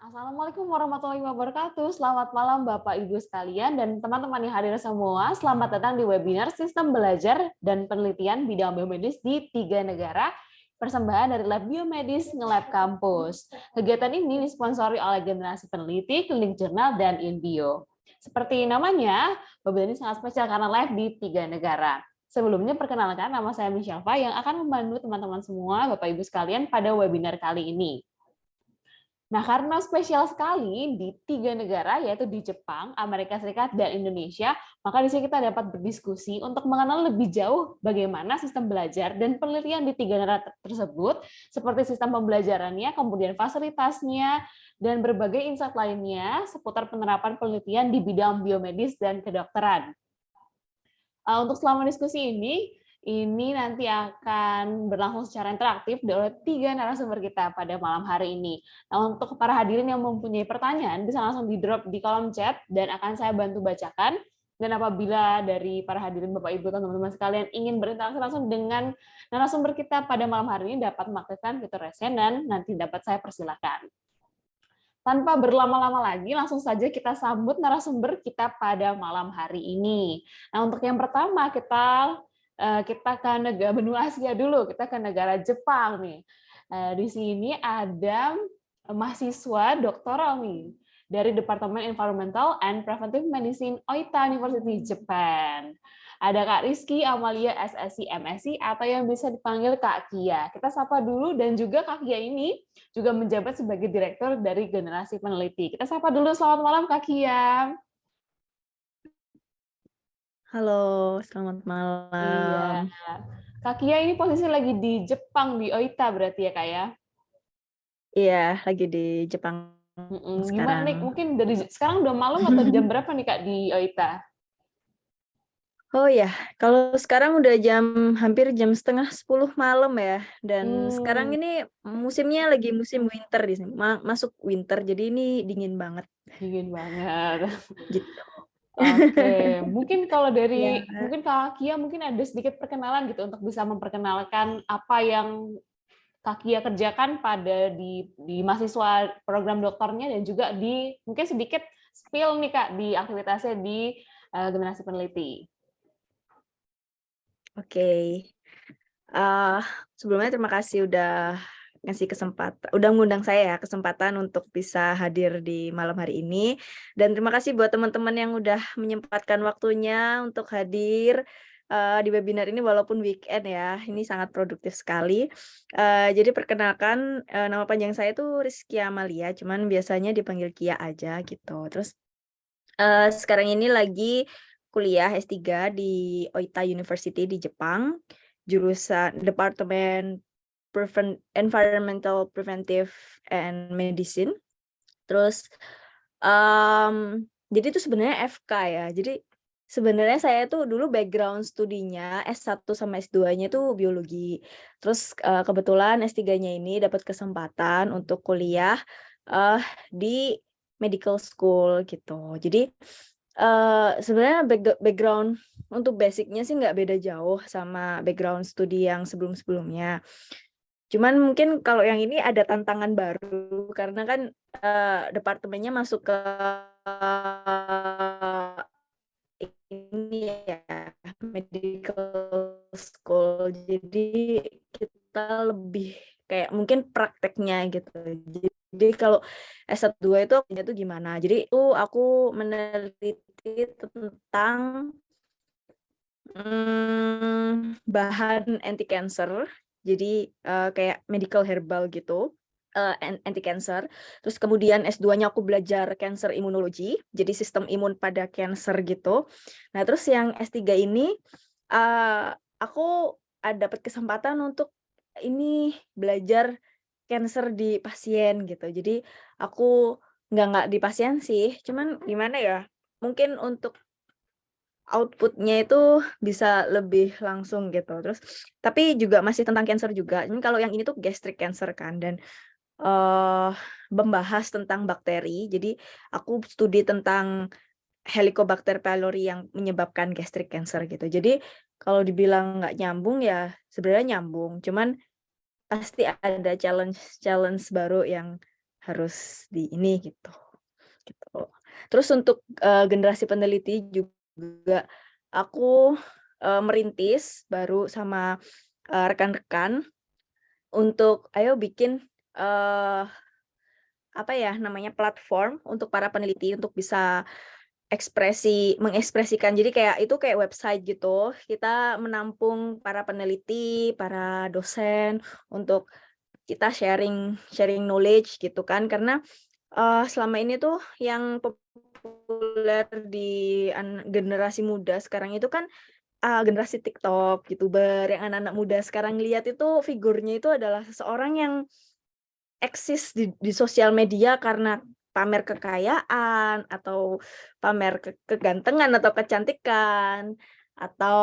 Assalamualaikum warahmatullahi wabarakatuh. Selamat malam Bapak Ibu sekalian dan teman-teman yang hadir semua. Selamat datang di webinar Sistem Belajar dan Penelitian Bidang Biomedis di 3 negara, persembahan dari Lab Biomedis Ngelab Kampus. Kegiatan ini disponsori oleh Generasi Peneliti, Klinik Jurnal, dan InBio. Seperti namanya, webinar ini sangat spesial karena live di 3 negara. Sebelumnya perkenalkan, nama saya Mishalva yang akan membantu teman-teman semua, Bapak Ibu sekalian, pada webinar kali ini. Nah, karena spesial sekali di 3 negara, yaitu di Jepang, Amerika Serikat, dan Indonesia, maka di sini kita dapat berdiskusi untuk mengenal lebih jauh bagaimana sistem belajar dan penelitian di 3 negara tersebut, seperti sistem pembelajarannya, kemudian fasilitasnya, dan berbagai insight lainnya seputar penerapan penelitian di bidang biomedis dan kedokteran. Untuk selama diskusi ini nanti akan berlangsung secara interaktif oleh 3 narasumber kita pada malam hari ini. Nah, untuk para hadirin yang mempunyai pertanyaan, bisa langsung di-drop di kolom chat, dan akan saya bantu bacakan. Dan apabila dari para hadirin Bapak Ibu dan teman-teman sekalian ingin berinteraksi langsung dengan narasumber kita pada malam hari ini, dapat mengaktifkan fitur raise hand dan nanti dapat saya persilahkan. Tanpa berlama-lama lagi, langsung saja kita sambut narasumber kita pada malam hari ini. Nah, untuk yang pertama kita ke negara benua Asia dulu, kita ke negara Jepang nih. Di sini ada mahasiswa doktoral nih dari Departemen Environmental and Preventive Medicine Oita University Japan. Ada Kak Rizky Amalia SSC MSc atau yang bisa dipanggil Kak Kia. Kita sapa dulu, dan juga Kak Kia ini juga menjabat sebagai direktur dari Generasi Peneliti. Kita sapa dulu, selamat malam Kak Kia. Halo, selamat Iya. malam. Kak Kia ini posisi lagi di Jepang, di Oita berarti ya Kak ya? Iya, lagi di Jepang Gimana nih, sekarang. mungkin dari sekarang udah malam atau jam berapa nih Kak di Oita? Oh ya, kalau sekarang udah hampir jam setengah 10 malam ya. Dan sekarang ini musimnya lagi musim winter di sini. Masuk winter, jadi ini dingin banget Dingin banget. gitu. Oke, mungkin kalau Ya, mungkin Kak Kia mungkin ada sedikit perkenalan gitu untuk bisa memperkenalkan apa yang Kak Kia kerjakan di mahasiswa program doktornya, dan juga di mungkin sedikit spill nih Kak di aktivitasnya di Generasi Peneliti. oke. Ah, sebelumnya terima kasih udah udah ngundang saya ya, kesempatan untuk bisa hadir di malam hari ini. Dan terima kasih buat teman-teman yang udah menyempatkan waktunya untuk hadir di webinar ini walaupun weekend ya. Ini sangat produktif sekali. Jadi perkenalkan, nama panjang saya tuh Rizky Amalia, cuman biasanya dipanggil Kia aja gitu. Terus sekarang ini lagi kuliah S3 di Oita University di Jepang, jurusan Departemen Environmental Preventive and Medicine. Terus, jadi itu sebenarnya FK ya. Jadi sebenarnya saya tuh dulu background studinya S1 sama S2-nya tuh biologi. Terus, kebetulan S3-nya ini dapat kesempatan untuk kuliah, eee, di medical school gitu. Jadi, sebenarnya background untuk basic-nya sih nggak beda jauh sama background studi yang sebelum-sebelumnya. Cuman mungkin kalau yang ini ada tantangan baru karena kan, departemennya masuk ke ini ya, medical school. Jadi kita lebih kayak mungkin prakteknya gitu. Jadi kalau S1 itu akunya tuh gimana, jadi itu aku meneliti tentang bahan anti cancer. Jadi, kayak medical herbal gitu, anti cancer. Terus kemudian S2-nya aku belajar cancer immunology, jadi sistem imun pada cancer gitu. Nah, terus yang S3 ini, aku dapat kesempatan untuk ini, belajar cancer di pasien gitu. Jadi aku nggak di pasien sih, cuman gimana ya, mungkin untuk output-nya itu bisa lebih langsung gitu. Terus tapi juga masih tentang cancer juga. Ini kalau yang ini tuh gastric cancer kan, dan, eee, membahas tentang bakteri. Jadi aku studi tentang Helicobacter pylori yang menyebabkan gastric cancer gitu. Jadi kalau dibilang nggak nyambung ya sebenarnya nyambung, cuman pasti ada challenge-challenge baru yang harus di ini gitu. Gitu. Terus untuk generasi peneliti juga aku merintis baru sama rekan-rekan untuk ayo bikin apa ya namanya platform untuk para peneliti untuk bisa mengekspresikan. Jadi kayak itu kayak website gitu. Kita menampung para peneliti, para dosen untuk kita sharing sharing knowledge gitu kan. Karena selama ini tuh yang populer di generasi muda sekarang itu kan generasi TikTok, YouTuber, yang anak-anak muda sekarang lihat itu figurnya itu adalah seseorang yang eksis di sosial media karena pamer kekayaan atau pamer kegantengan atau kecantikan atau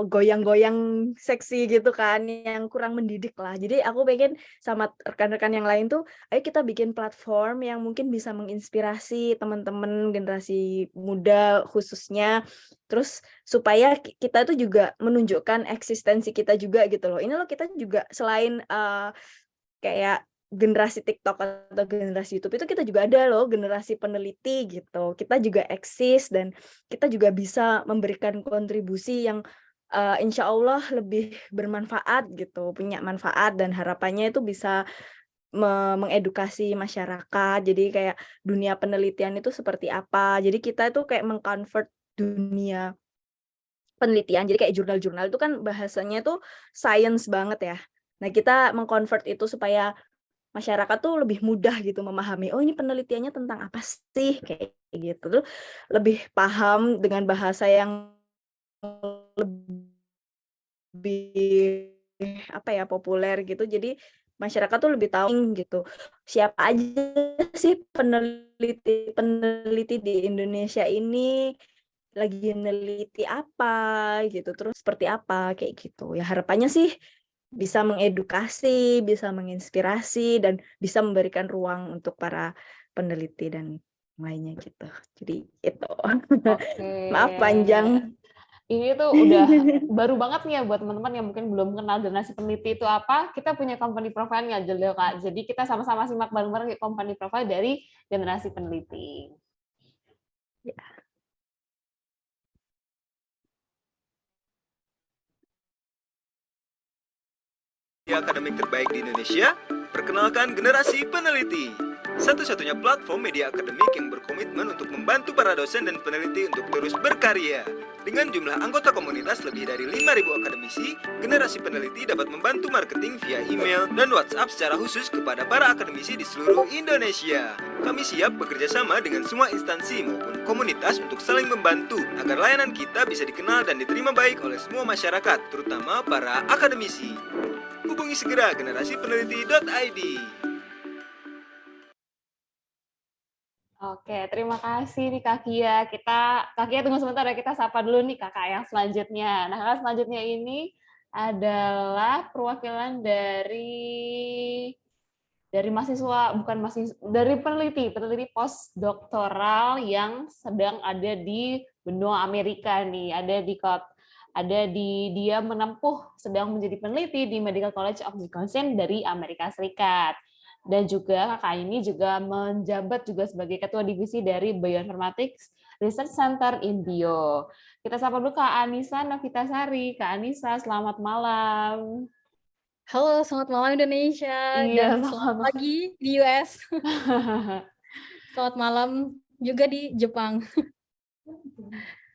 goyang-goyang seksi gitu kan yang kurang mendidik lah. Jadi aku pengen sama rekan-rekan yang lain tuh, ayo kita bikin platform yang mungkin bisa menginspirasi teman-teman generasi muda khususnya. Terus supaya kita tuh juga menunjukkan eksistensi kita juga gitu loh. Ini loh kita juga selain kayak generasi TikTok atau generasi YouTube itu kita juga ada loh generasi peneliti gitu. Kita juga eksis dan kita juga bisa memberikan kontribusi yang insya Allah lebih bermanfaat gitu, punya manfaat dan harapannya itu bisa mengedukasi masyarakat. Jadi kayak dunia penelitian itu seperti apa. Jadi kita itu kayak mengconvert dunia penelitian. Jadi kayak jurnal-jurnal itu kan bahasanya tuh science banget ya. Nah, kita mengconvert itu supaya masyarakat tuh lebih mudah gitu memahami, oh ini penelitiannya tentang apa sih, kayak gitu. Tuh lebih paham dengan bahasa yang lebih apa ya, populer gitu. Jadi masyarakat tuh lebih tahu gitu. Siapa aja sih peneliti di Indonesia ini lagi neliti apa gitu, terus seperti apa kayak gitu. Ya harapannya sih bisa mengedukasi, bisa menginspirasi, dan bisa memberikan ruang untuk para peneliti dan lainnya gitu. Jadi itu. Oke. Maaf panjang. Ini tuh udah baru banget nih ya buat teman-teman yang mungkin belum kenal generasi peneliti itu apa. Kita punya company profile-nya aja loh, Kak. Jadi kita sama-sama simak bareng-bareng company profile dari generasi peneliti. Ya. Akademik terbaik di Indonesia, perkenalkan Generasi Peneliti. Satu-satunya platform media akademik yang berkomitmen untuk membantu para dosen dan peneliti untuk terus berkarya. Dengan jumlah anggota komunitas lebih dari 5.000 akademisi, Generasi Peneliti dapat membantu marketing via email dan WhatsApp secara khusus kepada para akademisi di seluruh Indonesia. Kami siap bekerja sama dengan semua instansi maupun komunitas untuk saling membantu agar layanan kita bisa dikenal dan diterima baik oleh semua masyarakat, terutama para akademisi. Hubungi segera generasipeneliti.id. Oke, terima kasih nih Kak Kia. Kak Kia tunggu sebentar ya, kita sapa dulu nih kakak yang selanjutnya. Nah, kakak selanjutnya ini adalah perwakilan dari mahasiswa, bukan mahasiswa, dari peneliti postdoktoral yang sedang ada di benua Amerika nih, dia menempuh sedang menjadi peneliti di Medical College of Wisconsin dari Amerika Serikat. Dan juga kakak ini juga menjabat juga sebagai ketua divisi dari Bioinformatics Research Center in Bio. Kita sapa dulu Kak Anissa Novitasari. Kak Anissa, selamat malam. Halo, selamat malam Indonesia Iya, dan selamat pagi di US. Selamat malam juga di Jepang.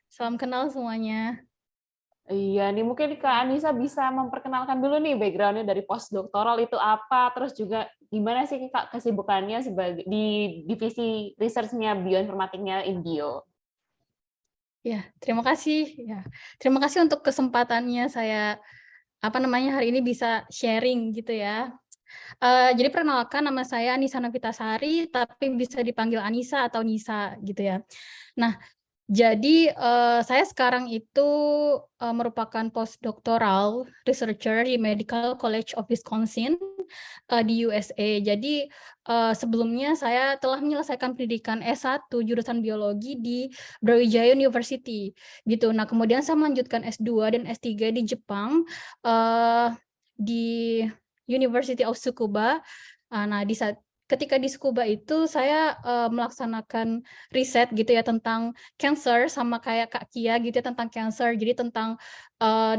Salam kenal semuanya. Iya, nih mungkin Kak Anissa bisa memperkenalkan dulu nih background-nya dari postdoktoral itu apa, terus juga gimana sih Kak kesibukannya sebagai di divisi research-nya bioinformatiknya Indio. Ya, terima kasih. Ya, terima kasih untuk kesempatannya saya hari ini bisa sharing gitu ya. Jadi perkenalkan, nama saya Anissa Novitasari, tapi bisa dipanggil Anissa atau Nisa gitu ya. Nah, jadi saya sekarang itu merupakan postdoctoral researcher di Medical College of Wisconsin di USA. Jadi sebelumnya saya telah menyelesaikan pendidikan S1 jurusan biologi di Brawijaya University gitu. Nah, kemudian saya melanjutkan S2 dan S3 di Jepang di University of Tsukuba. Nah, ketika di Tsukuba itu saya melaksanakan riset gitu ya tentang cancer, sama kayak Kak Kia gitu ya tentang cancer. Jadi tentang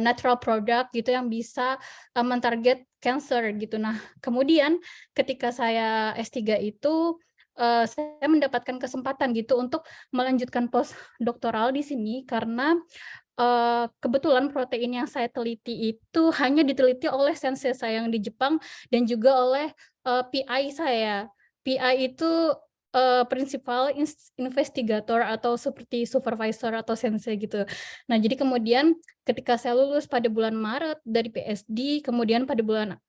natural product gitu yang bisa mentarget cancer gitu. Nah, kemudian ketika saya S3 itu saya mendapatkan kesempatan gitu untuk melanjutkan postdoktoral di sini karena kebetulan protein yang saya teliti itu hanya diteliti oleh sensei saya yang di Jepang dan juga oleh PI saya. PI itu principal investigator atau seperti supervisor atau sensei gitu. Nah, jadi kemudian ketika saya lulus pada bulan Maret dari PSD, kemudian pada bulan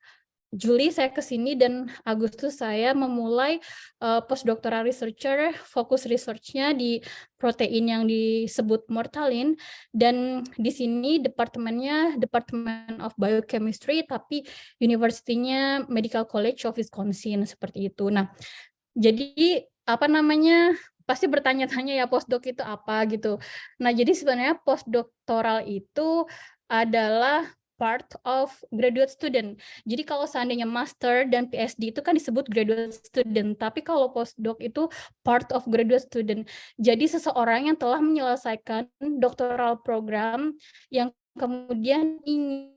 Juli saya ke sini dan Agustus saya memulai postdoctoral researcher, fokus research-nya di protein yang disebut mortalin, dan di sini departemennya Department of Biochemistry, tapi universitinya Medical College of Wisconsin, seperti itu. Nah, jadi apa namanya, pasti bertanya-tanya ya postdoc itu apa gitu. Nah, jadi sebenarnya postdoctoral itu adalah part of graduate student. Jadi kalau seandainya master dan PhD itu kan disebut graduate student, tapi kalau postdoc itu part of graduate student. Jadi seseorang yang telah menyelesaikan doctoral program yang kemudian ingin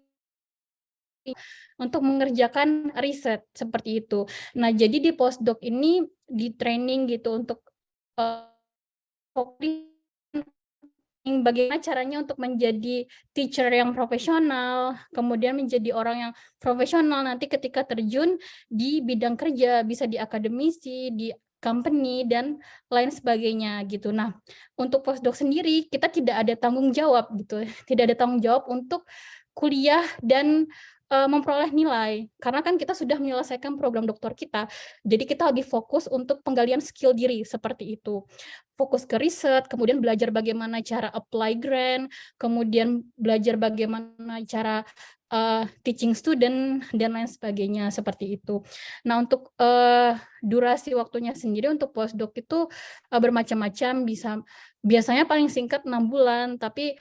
untuk mengerjakan riset seperti itu. Nah, jadi di postdoc ini di training gitu untuk fokus bagaimana caranya untuk menjadi teacher yang profesional, kemudian menjadi orang yang profesional nanti ketika terjun di bidang kerja, bisa di akademisi, di company, dan lain sebagainya gitu. Nah, untuk postdoc sendiri kita tidak ada tanggung jawab gitu, tidak ada tanggung jawab untuk kuliah dan memperoleh nilai, karena kan kita sudah menyelesaikan program doktor kita, jadi kita lebih fokus untuk penggalian skill diri seperti itu. Fokus ke riset, kemudian belajar bagaimana cara apply grant, kemudian belajar bagaimana cara teaching student, dan lain sebagainya seperti itu. Nah, untuk durasi waktunya sendiri untuk postdoc itu bermacam-macam, biasanya paling singkat 6 bulan, tapi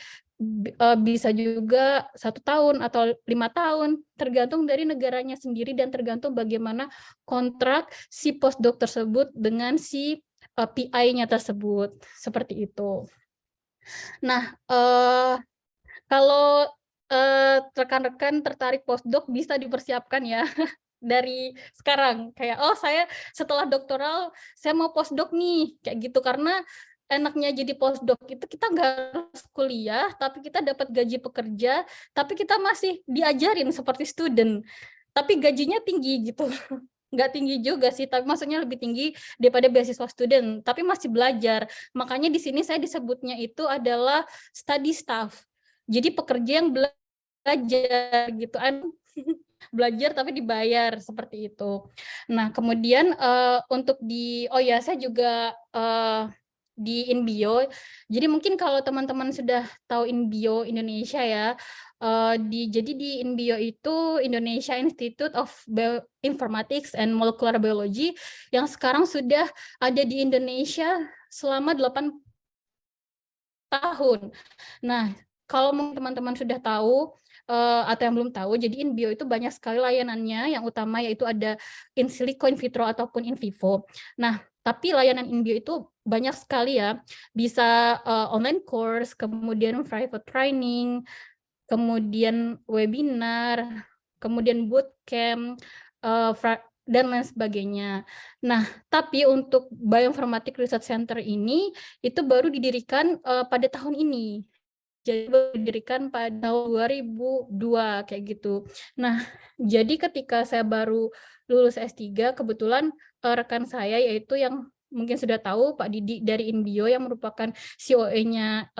bisa juga 1 tahun atau 5 tahun, tergantung dari negaranya sendiri dan tergantung bagaimana kontrak si postdoc tersebut dengan si PI-nya tersebut, seperti itu. Nah, kalau rekan-rekan tertarik postdoc bisa dipersiapkan ya dari sekarang, kayak oh saya setelah doktoral saya mau postdoc nih, kayak gitu. Karena enaknya jadi postdoc itu kita nggak harus kuliah, tapi kita dapat gaji pekerja, tapi kita masih diajarin seperti student, tapi gajinya tinggi gitu. Nggak tinggi juga sih, tapi maksudnya lebih tinggi daripada beasiswa student, tapi masih belajar. Makanya di sini saya disebutnya itu adalah study staff. Jadi pekerja yang belajar gitu, belajar tapi dibayar seperti itu. Nah, kemudian untuk saya juga di InBio. Jadi mungkin kalau teman-teman sudah tahu InBio Indonesia ya, jadi di InBio itu Indonesia Institute of Bioinformatics and Molecular Biology yang sekarang sudah ada di Indonesia selama 8 tahun. Nah, kalau teman-teman sudah tahu atau yang belum tahu, jadi InBio itu banyak sekali layanannya, yang utama yaitu ada in silico, in vitro, ataupun in vivo. Nah, tapi layanan InBio itu banyak sekali ya, bisa online course, kemudian private training, kemudian webinar, kemudian bootcamp, dan lain sebagainya. Nah, tapi untuk Bioinformatics Research Center ini, itu baru didirikan pada tahun ini. Jadi baru didirikan pada tahun 2002 kayak gitu. Nah, jadi ketika saya baru lulus S3, kebetulan rekan saya yaitu yang mungkin sudah tahu Pak Didi dari InBio yang merupakan COE-nya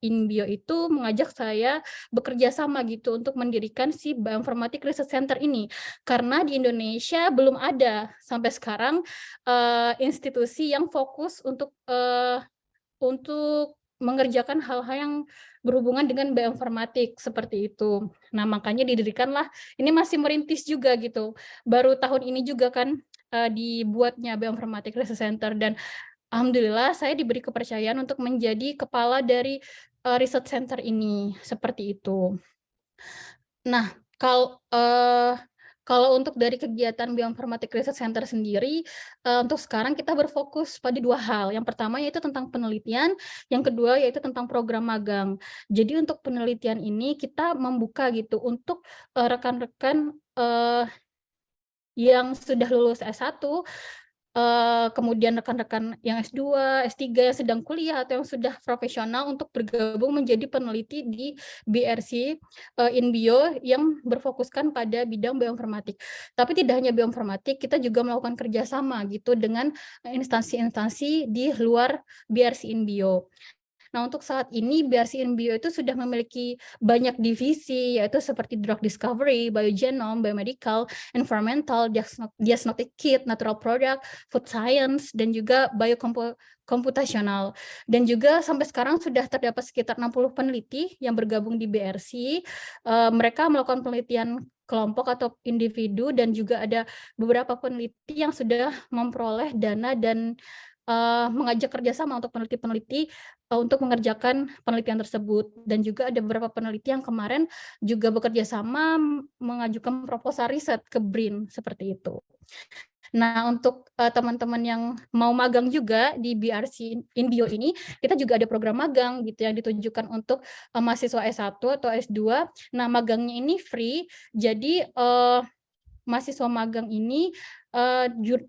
InBio itu mengajak saya bekerja sama gitu untuk mendirikan si Bioinformatics Research Center ini. Karena di Indonesia belum ada sampai sekarang institusi yang fokus untuk mengerjakan hal-hal yang berhubungan dengan bioinformatik seperti itu. Nah, makanya didirikanlah, ini masih merintis juga gitu. Baru tahun ini juga kan dibuatnya Bioinformatics Research Center, dan alhamdulillah saya diberi kepercayaan untuk menjadi kepala dari research center ini, seperti itu. Nah, Kalau untuk dari kegiatan Bioinformatik Research Center sendiri, untuk sekarang kita berfokus pada 2 hal. Yang pertama yaitu tentang penelitian, yang kedua yaitu tentang program magang. Jadi untuk penelitian ini kita membuka gitu untuk, rekan-rekan, yang sudah lulus S1, kemudian rekan-rekan yang S2, S3 yang sedang kuliah atau yang sudah profesional untuk bergabung menjadi peneliti di BRC, InBio yang berfokuskan pada bidang bioinformatik. Tapi tidak hanya bioinformatik, kita juga melakukan kerjasama gitu dengan instansi-instansi di luar BRC InBio. Nah, untuk saat ini BRC InBio itu sudah memiliki banyak divisi, yaitu seperti drug discovery, biogenome, biomedical, environmental, diagnostic kit, natural product, food science, dan juga biokomputasional. Dan juga sampai sekarang sudah terdapat sekitar 60 peneliti yang bergabung di BRC. Mereka melakukan penelitian kelompok atau individu, dan juga ada beberapa peneliti yang sudah memperoleh dana dan mengajak kerjasama untuk peneliti-peneliti untuk mengerjakan penelitian tersebut. Dan juga ada beberapa peneliti yang kemarin juga bekerja sama mengajukan proposal riset ke BRIN, seperti itu. Nah, untuk teman-teman yang mau magang juga di BRC InBio ini, kita juga ada program magang gitu yang ditujukan untuk mahasiswa S1 atau S2. Nah, magangnya ini free, jadi mahasiswa magang ini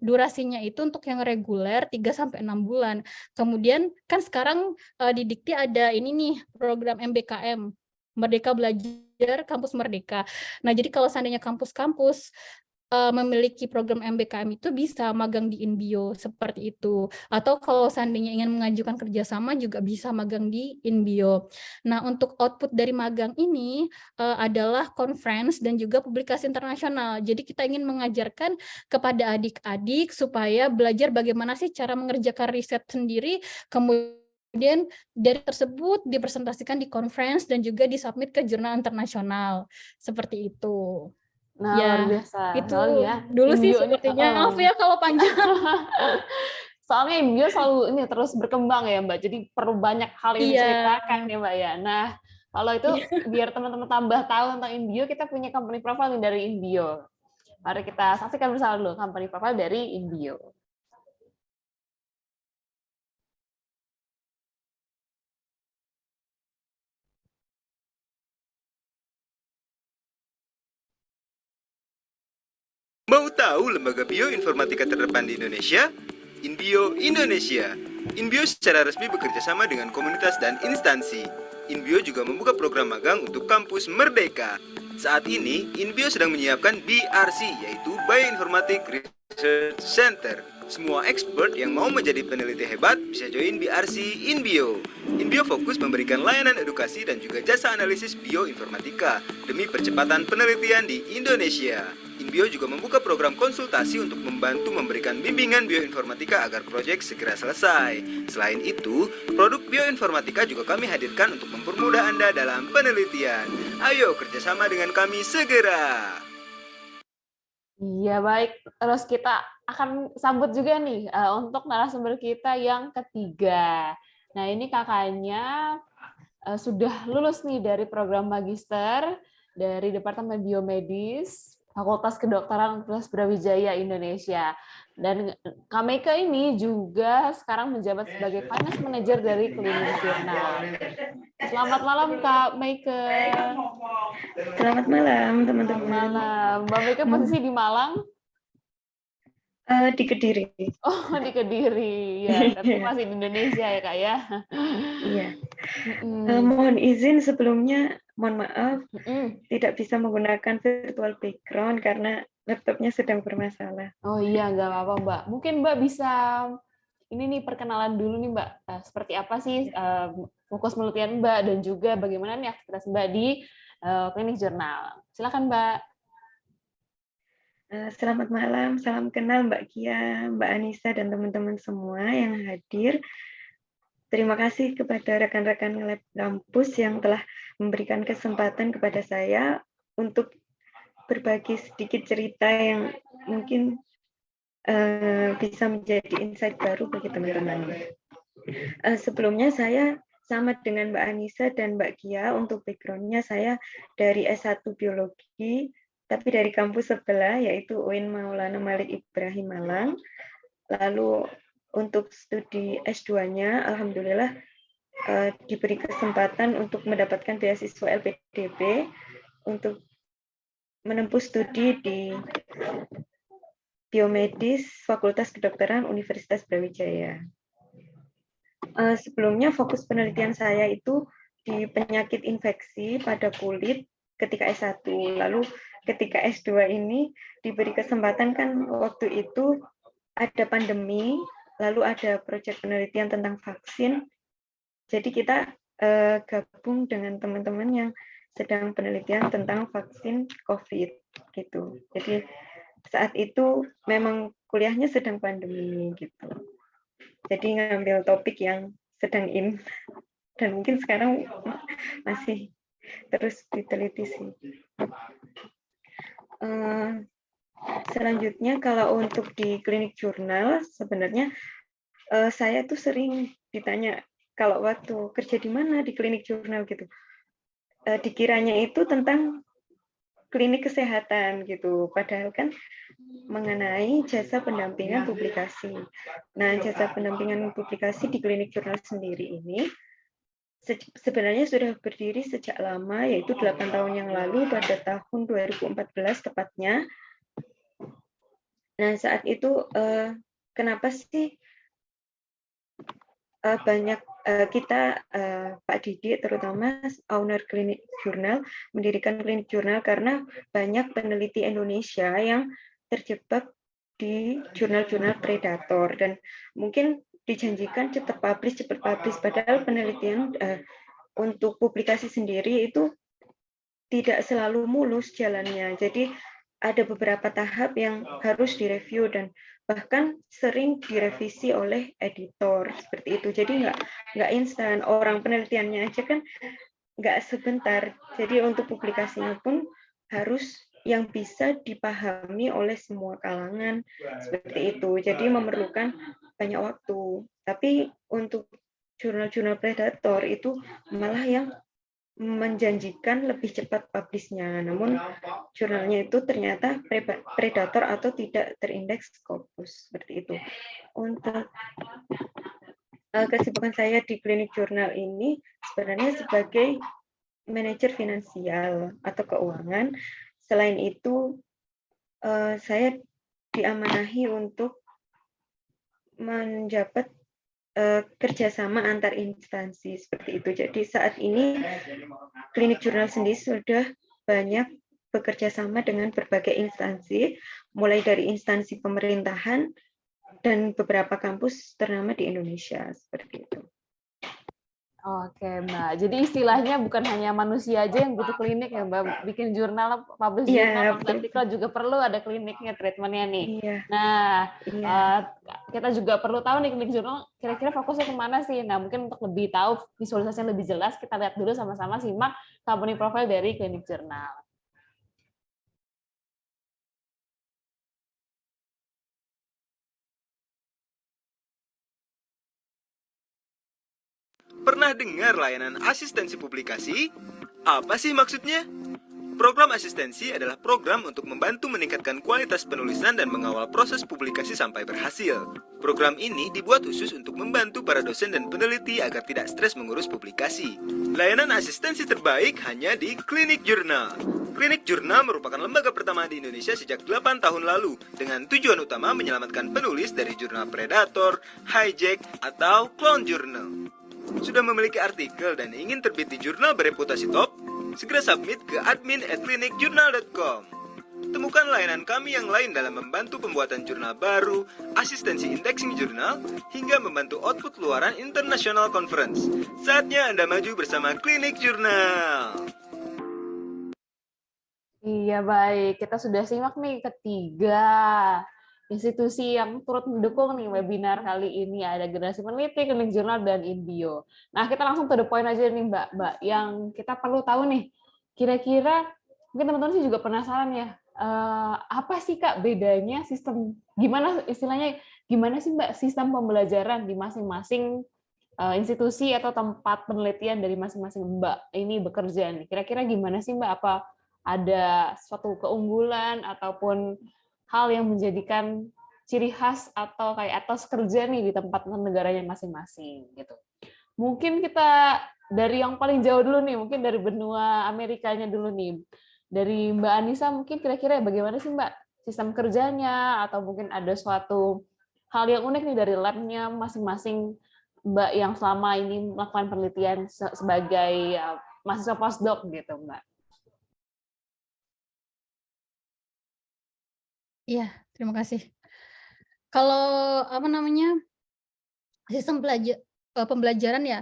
durasinya itu untuk yang reguler 3-6 bulan. Kemudian kan sekarang di Dikti ada ini nih program MBKM, Merdeka Belajar Kampus Merdeka. Nah, jadi kalau seandainya kampus-kampus memiliki program MBKM itu bisa magang di InBio seperti itu. Atau kalau seandainya ingin mengajukan kerjasama juga bisa magang di InBio. Nah, untuk output dari magang ini adalah conference dan juga publikasi internasional. Jadi kita ingin mengajarkan kepada adik-adik supaya belajar bagaimana sih cara mengerjakan riset sendiri, kemudian dari tersebut dipresentasikan di conference dan juga disubmit ke jurnal internasional. Seperti itu. Nah, Ya, luar biasa. itu Soalnya dulu sih InBio ini sepertinya. Maaf ya kalau panjang. soalnya InBio selalu ini terus berkembang ya, Mbak. Jadi perlu banyak hal yang Iya. diceritakan ya, Mbak ya. Nah, kalau itu biar teman-teman tambah tahu tentang InBio, kita punya company profile nih dari InBio. Mari kita saksikan bersama dulu company profile dari InBio. Mau tahu lembaga bioinformatika terdepan di Indonesia? InBio Indonesia. InBio secara resmi bekerja sama dengan komunitas dan instansi. InBio juga membuka program magang untuk kampus Merdeka. Saat ini, InBio sedang menyiapkan BRC, yaitu Bioinformatic Research Center. Semua expert yang mau menjadi peneliti hebat bisa join BRC InBio. InBio fokus memberikan layanan edukasi dan juga jasa analisis bioinformatika demi percepatan penelitian di Indonesia. InBio juga membuka program konsultasi untuk membantu memberikan bimbingan bioinformatika agar proyek segera selesai. Selain itu, produk bioinformatika juga kami hadirkan untuk mempermudah Anda dalam penelitian. Ayo kerjasama dengan kami segera. Iya, baik. Terus kita akan sambut juga nih untuk narasumber kita yang ketiga. Nah, ini kakaknya sudah lulus nih dari program magister dari Departemen Biomedis, Fakultas Kedokteran Universitas Brawijaya Indonesia. Dan Kak Meike ini juga sekarang menjabat sebagai Finance Manager dari Clinical Journal. Selamat malam Kak Meike. Selamat malam teman-teman. Selamat malam. Mbak Meike posisi di Malang? Di Kediri. Oh, di Kediri. Ya, tapi masih di Indonesia ya Kak ya. Iya. Mohon izin sebelumnya, mohon maaf tidak bisa menggunakan virtual background karena laptopnya sedang bermasalah. Oh iya, nggak apa-apa Mbak. Mungkin Mbak bisa ini nih perkenalan dulu nih Mbak. Seperti apa sih fokus penelitian Mbak dan juga bagaimana nih aktivitas Mbak di Klinik Jurnal. Silakan Mbak. Selamat malam, salam kenal Mbak Kia, Mbak Anissa, dan teman-teman semua yang hadir. Terima kasih kepada rekan-rekan Lab Kampus yang telah memberikan kesempatan kepada saya untuk berbagi sedikit cerita yang mungkin bisa menjadi insight baru bagi teman-teman. Sebelumnya saya sama dengan Mbak Anissa dan Mbak Kia, untuk background-nya saya dari S1 Biologi, tapi dari kampus sebelah, yaitu UIN Maulana Malik Ibrahim Malang. Lalu untuk studi S2-nya, alhamdulillah diberi kesempatan untuk mendapatkan beasiswa LPDP untuk menempuh studi di Biomedis Fakultas Kedokteran Universitas Brawijaya. Sebelumnya fokus penelitian saya itu di penyakit infeksi pada kulit ketika S1. Lalu ketika S2 ini diberi kesempatan, kan waktu itu ada pandemi, lalu ada proyek penelitian tentang vaksin. Jadi kita gabung dengan teman-teman yang sedang penelitian tentang vaksin COVID gitu. Jadi saat itu memang kuliahnya sedang pandemi gitu. Jadi ngambil topik yang sedang in, dan mungkin sekarang masih terus diteliti sih. Selanjutnya kalau untuk di klinik jurnal, sebenarnya saya tuh sering ditanya kalau waktu kerja di mana di klinik jurnal gitu. Dikiranya itu tentang klinik kesehatan gitu, padahal kan mengenai jasa pendampingan publikasi. Nah, jasa pendampingan publikasi di klinik jurnal sendiri ini sebenarnya sudah berdiri sejak lama, yaitu 8 tahun yang lalu pada tahun 2014 tepatnya. Nah, saat itu kenapa sih banyak kita, Pak Didi terutama owner klinik jurnal, mendirikan klinik jurnal karena banyak peneliti Indonesia yang terjebak di jurnal-jurnal predator, dan mungkin dijanjikan cepat publish, padahal penelitian untuk publikasi sendiri itu tidak selalu mulus jalannya. Jadi ada beberapa tahap yang harus direview dan bahkan sering direvisi oleh editor seperti itu. Jadi nggak instan. Orang penelitiannya aja kan nggak sebentar. Jadi untuk publikasinya pun harus yang bisa dipahami oleh semua kalangan seperti itu. Jadi memerlukan banyak waktu. Tapi untuk jurnal-jurnal predator itu malah yang menjanjikan lebih cepat publish-nya, namun jurnalnya itu ternyata predator atau tidak terindeks Scopus, seperti itu. Untuk kesibukan saya di klinik jurnal ini sebenarnya sebagai manajer finansial atau keuangan. Selain itu, saya diamanahi untuk menjabat kerjasama antar instansi seperti itu. Jadi saat ini klinik jurnal sendiri sudah banyak bekerja sama dengan berbagai instansi, mulai dari instansi pemerintahan dan beberapa kampus ternama di Indonesia seperti itu. Oke, Mbak. Jadi istilahnya bukan hanya manusia aja yang butuh klinik ya, Mbak. Bikin jurnal, publish jurnal, publish artikel juga perlu ada kliniknya, treatmentnya nih. Iya. Nah, Iya. kita juga perlu tahu nih klinik jurnal kira-kira fokusnya kemana sih. Nah, mungkin untuk lebih tahu visualisasinya lebih jelas, kita lihat dulu sama-sama simak company profile dari klinik jurnal. Pernah dengar layanan asistensi publikasi? Apa sih maksudnya? Program asistensi adalah program untuk membantu meningkatkan kualitas penulisan dan mengawal proses publikasi sampai berhasil. Program ini dibuat khusus untuk membantu para dosen dan peneliti agar tidak stres mengurus publikasi. Layanan asistensi terbaik hanya di Klinik Jurnal. Klinik Jurnal merupakan lembaga pertama di Indonesia sejak 8 tahun lalu dengan tujuan utama menyelamatkan penulis dari jurnal predator, hijack, atau clone journal. Sudah memiliki artikel dan ingin terbit di jurnal bereputasi top? Segera submit ke admin@klinikjurnal.com. Temukan layanan kami yang lain dalam membantu pembuatan jurnal baru, asistensi indexing jurnal, hingga membantu output luaran international conference. Saatnya Anda maju bersama Klinik Jurnal. Iya, baik. Kita sudah simak nih ketiga institusi yang turut mendukung nih webinar kali ini. Ada Generasi Peneliti, Klinik Jurnal, dan Inbio. Nah, kita langsung to the point aja nih, Mbak. Yang kita perlu tahu nih, kira-kira mungkin teman-teman sih juga penasaran ya, apa sih Kak bedanya sistem, gimana istilahnya, gimana sih Mbak sistem pembelajaran di masing-masing institusi atau tempat penelitian dari masing-masing Mbak ini bekerja nih. Kira-kira gimana sih Mbak? Apa ada suatu keunggulan ataupun hal yang menjadikan ciri khas atau kayak etos kerja nih di tempat negaranya masing-masing gitu. Mungkin kita dari yang paling jauh dulu nih, mungkin dari benua Amerikanya dulu nih. Dari Mbak Anissa mungkin kira-kira bagaimana sih Mbak sistem kerjanya, atau mungkin ada suatu hal yang unik nih dari lab-nya masing-masing Mbak yang selama ini melakukan penelitian sebagai mahasiswa postdoc gitu Mbak. Iya, terima kasih. Kalau sistem pembelajaran ya,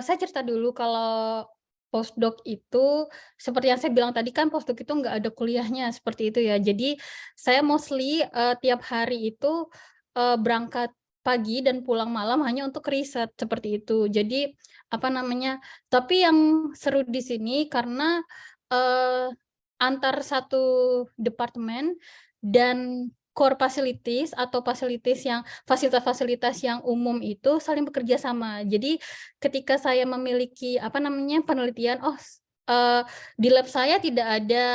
saya cerita dulu kalau postdoc itu seperti yang saya bilang tadi kan postdoc itu nggak ada kuliahnya seperti itu ya. Jadi saya mostly tiap hari itu berangkat pagi dan pulang malam hanya untuk riset seperti itu. Jadi tapi yang seru di sini karena antar satu departemen dan core facilities atau fasilitas-fasilitas yang umum itu saling bekerja sama. Jadi ketika saya memiliki penelitian, di lab saya tidak ada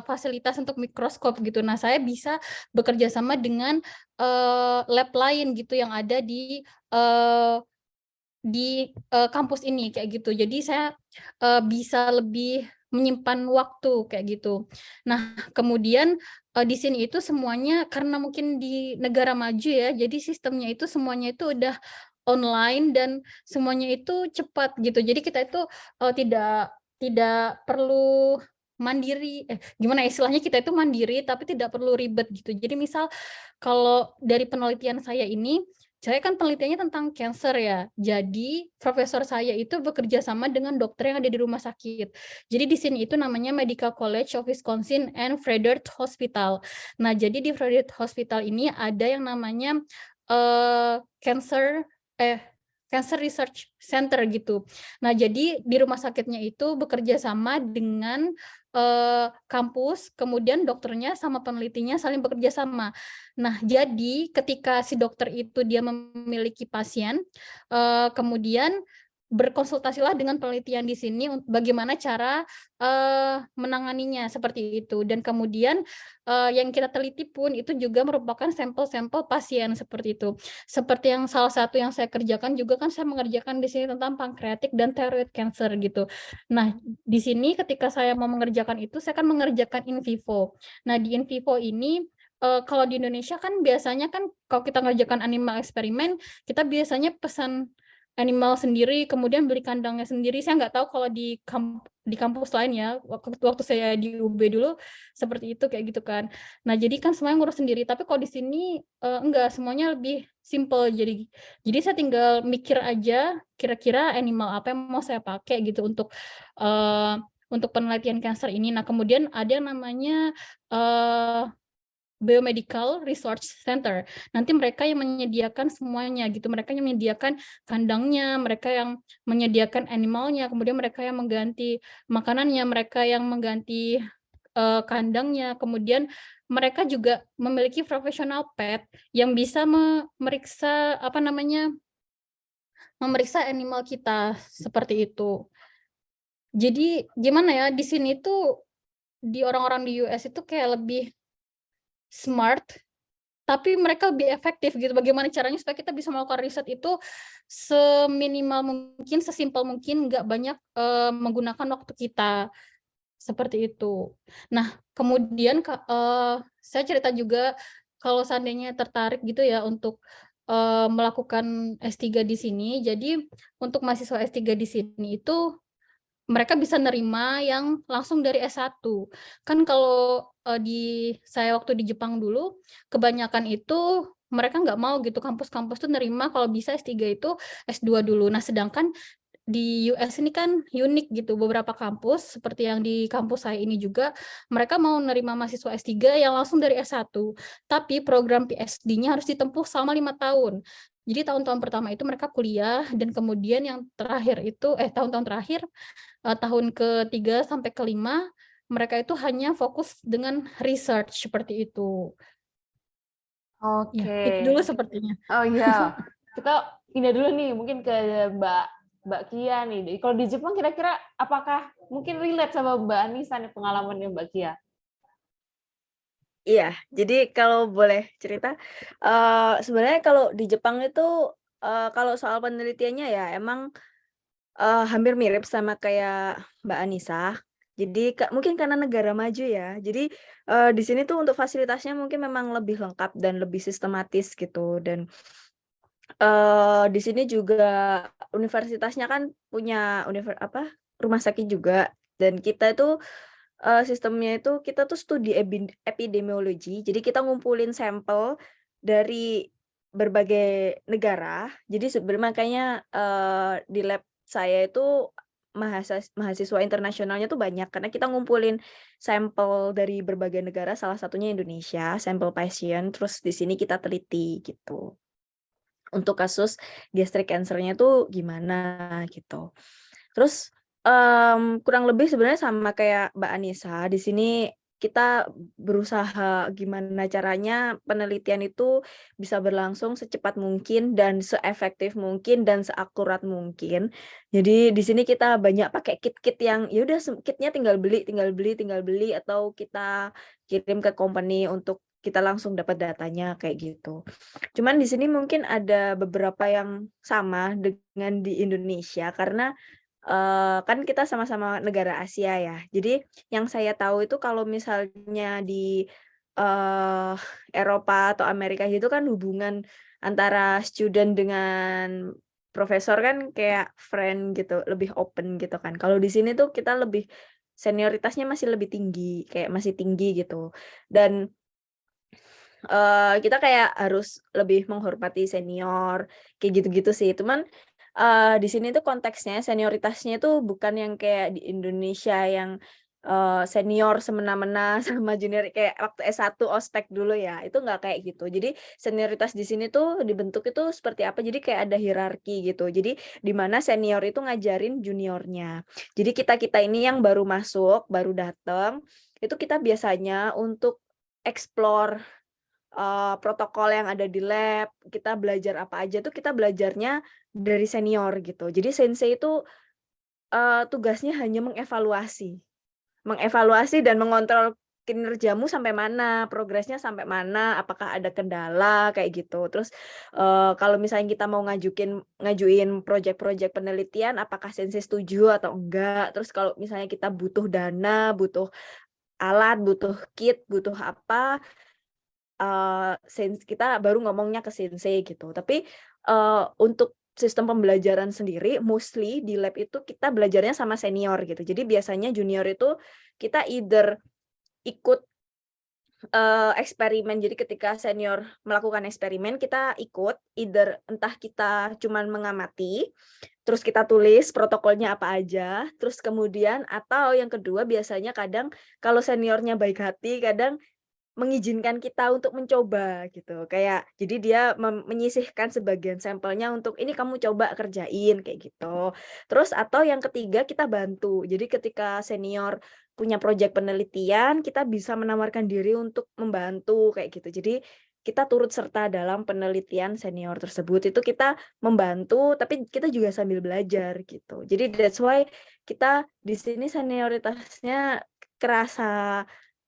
fasilitas untuk mikroskop gitu. Nah, saya bisa bekerja sama dengan lab lain gitu yang ada di kampus ini kayak gitu. Jadi saya bisa lebih menyimpan waktu kayak gitu. Nah, kemudian di sini itu semuanya karena mungkin di negara maju ya, jadi sistemnya itu semuanya itu udah online dan semuanya itu cepat gitu. Jadi kita itu tidak perlu mandiri, gimana istilahnya, kita itu mandiri tapi tidak perlu ribet gitu. Jadi misal kalau dari penelitian saya ini, saya kan penelitiannya tentang cancer ya. Jadi profesor saya itu bekerja sama dengan dokter yang ada di rumah sakit. Jadi di sini itu namanya Medical College of Wisconsin and Frederick Hospital. Nah, jadi di Frederick Hospital ini ada yang namanya Cancer Research Center gitu. Nah, jadi di rumah sakitnya itu bekerja sama dengan kampus, kemudian dokternya sama penelitinya saling bekerja sama. Nah, jadi ketika si dokter itu dia memiliki pasien, kemudian berkonsultasilah dengan penelitian di sini bagaimana cara menanganinya seperti itu. Dan kemudian yang kita teliti pun itu juga merupakan sampel-sampel pasien seperti itu. Seperti yang salah satu yang saya kerjakan juga kan saya mengerjakan di sini tentang pankreatik dan thyroid cancer gitu. Nah, di sini ketika saya mau mengerjakan itu, saya akan mengerjakan in vivo. Nah, di in vivo ini kalau di Indonesia kan biasanya kan kalau kita mengerjakan animal eksperimen, kita biasanya pesan animal sendiri, kemudian beli kandangnya sendiri. Saya nggak tahu kalau di kampus lain ya, waktu saya di UB dulu seperti itu kayak gitu kan. Nah, jadi kan semuanya ngurus sendiri, tapi kalau di sini enggak, semuanya lebih simple. Jadi saya tinggal mikir aja kira-kira animal apa yang mau saya pakai gitu untuk penelitian kanker ini. Nah, kemudian ada yang namanya Biomedical Research Center. Nanti mereka yang menyediakan semuanya gitu. Mereka yang menyediakan kandangnya, mereka yang menyediakan animalnya, kemudian mereka yang mengganti makanannya, mereka yang mengganti kandangnya, kemudian mereka juga memiliki profesional pet yang bisa memeriksa animal kita seperti itu. Jadi gimana ya, di sini tuh di orang-orang di US itu kayak lebih smart, tapi mereka lebih efektif gitu. Bagaimana caranya supaya kita bisa melakukan riset itu seminimal mungkin, sesimpel mungkin, nggak banyak menggunakan waktu kita seperti itu. Nah, kemudian saya cerita juga kalau seandainya tertarik gitu ya untuk melakukan S3 di sini. Jadi untuk mahasiswa S3 di sini itu mereka bisa nerima yang langsung dari S1. Kan kalau saya waktu di Jepang dulu, kebanyakan itu mereka nggak mau gitu, kampus-kampus tuh nerima kalau bisa S3 itu S2 dulu. Nah, sedangkan di US ini kan unik gitu, beberapa kampus seperti yang di kampus saya ini juga, mereka mau nerima mahasiswa S3 yang langsung dari S1, tapi program PhD-nya harus ditempuh selama 5 tahun. Jadi tahun-tahun pertama itu mereka kuliah, dan kemudian yang terakhir itu, tahun-tahun terakhir, tahun ke-3 sampai ke-5, mereka itu hanya fokus dengan research seperti itu. Oke. Ya, itu dulu sepertinya. Oh iya, kita pindah dulu nih mungkin ke Mbak Mbak Kia nih. Kalau di Jepang kira-kira apakah mungkin relate sama Mbak Anissa nih pengalamannya Mbak Kia? Iya, jadi kalau boleh cerita, sebenarnya kalau di Jepang itu, kalau soal penelitiannya ya emang, hampir mirip sama kayak Mbak Anissa. Jadi mungkin karena negara maju ya, jadi, di sini tuh untuk fasilitasnya mungkin memang lebih lengkap dan lebih sistematis gitu dan, di sini juga universitasnya kan punya rumah sakit juga dan kita itu, sistemnya itu kita tuh studi epidemiologi, jadi kita ngumpulin sampel dari berbagai negara. Jadi makanya, di lab saya itu mahasiswa internasionalnya tuh banyak, karena kita ngumpulin sampel dari berbagai negara, salah satunya Indonesia, sampel pasien, terus di sini kita teliti, gitu. Untuk kasus gastric cancer-nya tuh gimana, gitu. Terus, kurang lebih sebenarnya sama kayak Mbak Anissa, di sini kita berusaha gimana caranya penelitian itu bisa berlangsung secepat mungkin dan seefektif mungkin dan seakurat mungkin. Jadi di sini kita banyak pakai kit-kit yang ya udah kitnya tinggal beli tinggal beli atau kita kirim ke company untuk kita langsung dapat datanya kayak gitu. Cuman di sini mungkin ada beberapa yang sama dengan di Indonesia karena kan kita sama-sama negara Asia ya. Jadi yang saya tahu itu kalau misalnya di, eee, Eropa atau Amerika gitu kan hubungan antara student dengan profesor kan kayak friend gitu, lebih open gitu kan. Kalau di sini tuh kita lebih senioritasnya masih lebih tinggi, kayak masih tinggi gitu. Dan kita kayak harus lebih menghormati senior, kayak gitu-gitu sih. Cuman, di sini tuh konteksnya senioritasnya tuh bukan yang kayak di Indonesia yang, senior semena-mena sama junior kayak waktu S1 ospek dulu ya, itu nggak kayak gitu. Jadi senioritas di sini tuh dibentuk itu seperti apa, jadi kayak ada hierarki gitu. Jadi di mana senior itu ngajarin juniornya. Jadi kita-kita ini yang baru masuk, baru dateng, itu kita biasanya untuk explore protokol yang ada di lab, kita belajar apa aja tuh kita belajarnya dari senior gitu. Jadi sensei itu, tugasnya hanya mengevaluasi. Mengevaluasi dan mengontrol kinerjamu sampai mana, progresnya sampai mana, apakah ada kendala, kayak gitu. Terus, kalau misalnya kita mau ngajuin project-project penelitian, apakah sensei setuju atau enggak. Terus kalau misalnya kita butuh dana, butuh alat, butuh kit, butuh apa, kita baru ngomongnya ke sensei gitu. Tapi, untuk sistem pembelajaran sendiri mostly di lab itu kita belajarnya sama senior gitu. Jadi biasanya junior itu kita either ikut, eksperimen. Jadi ketika senior melakukan eksperimen kita ikut, either entah kita cuman mengamati, terus kita tulis protokolnya apa aja, terus kemudian atau yang kedua biasanya kadang kalau seniornya baik hati, kadang mengizinkan kita untuk mencoba gitu, kayak jadi dia menyisihkan sebagian sampelnya untuk, "Ini kamu coba kerjain," kayak gitu. Terus atau yang ketiga kita bantu. Jadi ketika senior punya proyek penelitian, kita bisa menawarkan diri untuk membantu kayak gitu. Jadi kita turut serta dalam penelitian senior tersebut, itu kita membantu, tapi kita juga sambil belajar gitu. Jadi that's why kita di sini senioritasnya kerasa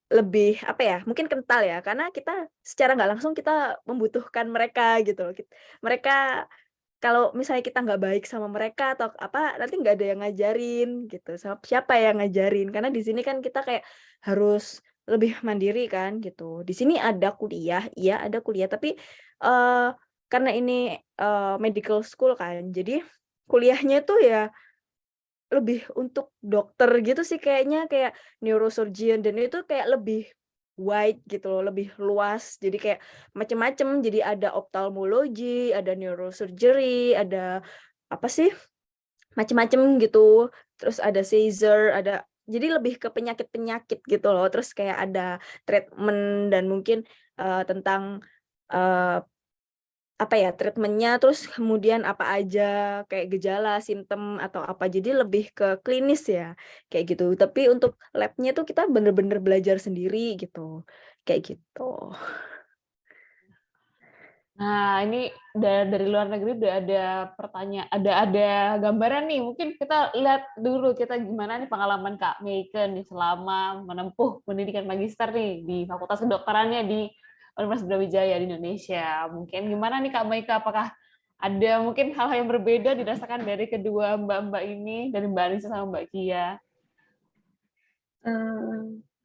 lebih, apa ya, mungkin kental ya, karena kita secara nggak langsung kita membutuhkan mereka gitu loh. Mereka kalau misalnya kita nggak baik sama mereka atau apa, nanti nggak ada yang ngajarin gitu, siapa yang ngajarin, karena di sini kan kita kayak harus lebih mandiri kan gitu. Di sini ada kuliah, iya ada kuliah, tapi, karena ini, medical school kan, jadi kuliahnya tuh ya lebih untuk dokter gitu sih kayaknya, kayak neurosurgeon dan itu kayak lebih wide gitu loh, lebih luas. Jadi kayak macem-macem, jadi ada ophthalmology, ada neurosurgery, ada apa sih, macem-macem gitu. Terus ada Caesar, jadi lebih ke penyakit-penyakit gitu loh. Terus kayak ada treatment dan mungkin, tentang, eee apa ya, treatment-nya, terus kemudian apa aja, kayak gejala, simptom, atau apa. Jadi lebih ke klinis ya, kayak gitu. Tapi untuk lab-nya tuh kita bener-bener belajar sendiri gitu, kayak gitu. Nah, ini dari luar negeri udah ada pertanyaan, ada gambaran nih. Mungkin kita lihat dulu kita gimana nih pengalaman Kak Meike nih selama menempuh pendidikan magister nih di Fakultas Kedokterannya di Universitas Brawijaya di Indonesia. Mungkin gimana nih Kak Meike, apakah ada mungkin hal-hal yang berbeda dirasakan dari kedua mbak-mbak ini, dari Mbak Anissa sama Mbak Kia?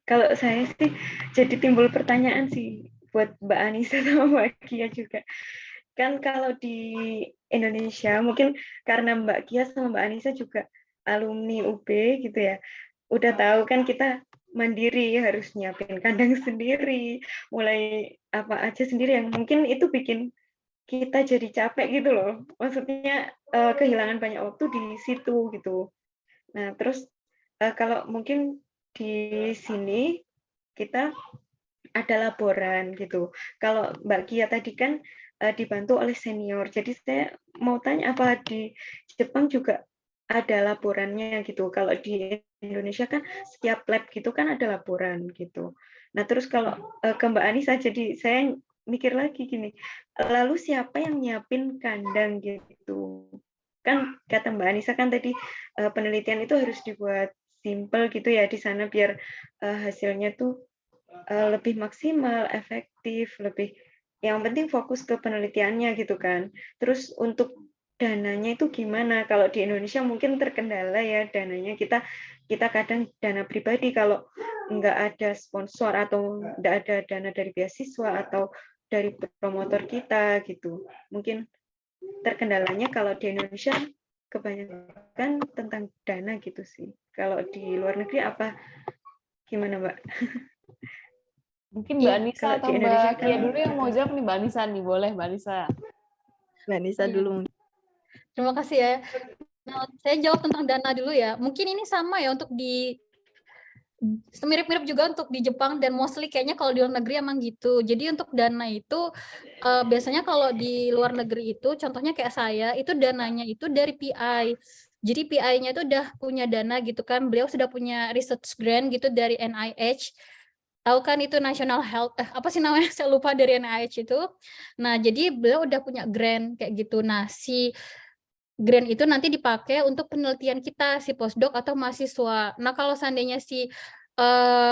Kalau saya sih jadi timbul pertanyaan sih buat Mbak Anissa sama Mbak Kia juga. Kan kalau di Indonesia, mungkin karena Mbak Kia sama Mbak Anissa juga alumni UB gitu ya, udah tahu kan kita mandiri, harus nyiapin kandang sendiri, mulai apa aja sendiri, yang mungkin itu bikin kita jadi capek gitu loh. Maksudnya kehilangan banyak waktu di situ gitu. Nah, terus kalau mungkin di sini kita ada laporan gitu. Kalau Mbak Kia tadi kan dibantu oleh senior. Jadi saya mau tanya apa di Jepang juga ada laporannya gitu. Kalau di Indonesia kan setiap lab gitu kan ada laporan gitu. Nah, terus kalau ke Mbak Anissa, jadi saya mikir lagi gini, lalu siapa yang nyiapin kandang gitu? Kan kata Mbak Anissa kan tadi penelitian itu harus dibuat simple gitu ya di sana biar hasilnya tuh lebih maksimal, efektif, lebih yang penting fokus ke penelitiannya gitu kan. Terus untuk dananya itu gimana? Kalau di Indonesia mungkin terkendala ya dananya, kita kadang dana pribadi kalau nggak ada sponsor atau nggak ada dana dari beasiswa atau dari promotor kita gitu. Mungkin terkendalanya kalau di Indonesia kebanyakan tentang dana gitu sih. Kalau di luar negeri apa gimana, Mbak? Mungkin Mbak Anissa Kalau atau di Indonesia Mbak kan Kia dulu yang mau jawab nih, Mbak Anissa nih, boleh Mbak Anissa. Mbak Nisa dulu. Terima kasih ya. Nah, saya jawab tentang dana dulu ya. Mungkin ini sama ya untuk di mirip-mirip juga untuk di Jepang dan mostly kayaknya kalau di luar negeri emang gitu. Jadi untuk dana itu biasanya kalau di luar negeri itu contohnya kayak saya itu dananya itu dari PI. Jadi PI-nya itu udah punya dana gitu kan. Beliau sudah punya research grant gitu dari NIH. Tahu kan itu National Health apa sih namanya? Saya lupa dari NIH itu. Nah, jadi beliau udah punya grant kayak gitu. Nah, si grant itu nanti dipakai untuk penelitian kita si postdoc atau mahasiswa. Nah, kalau seandainya si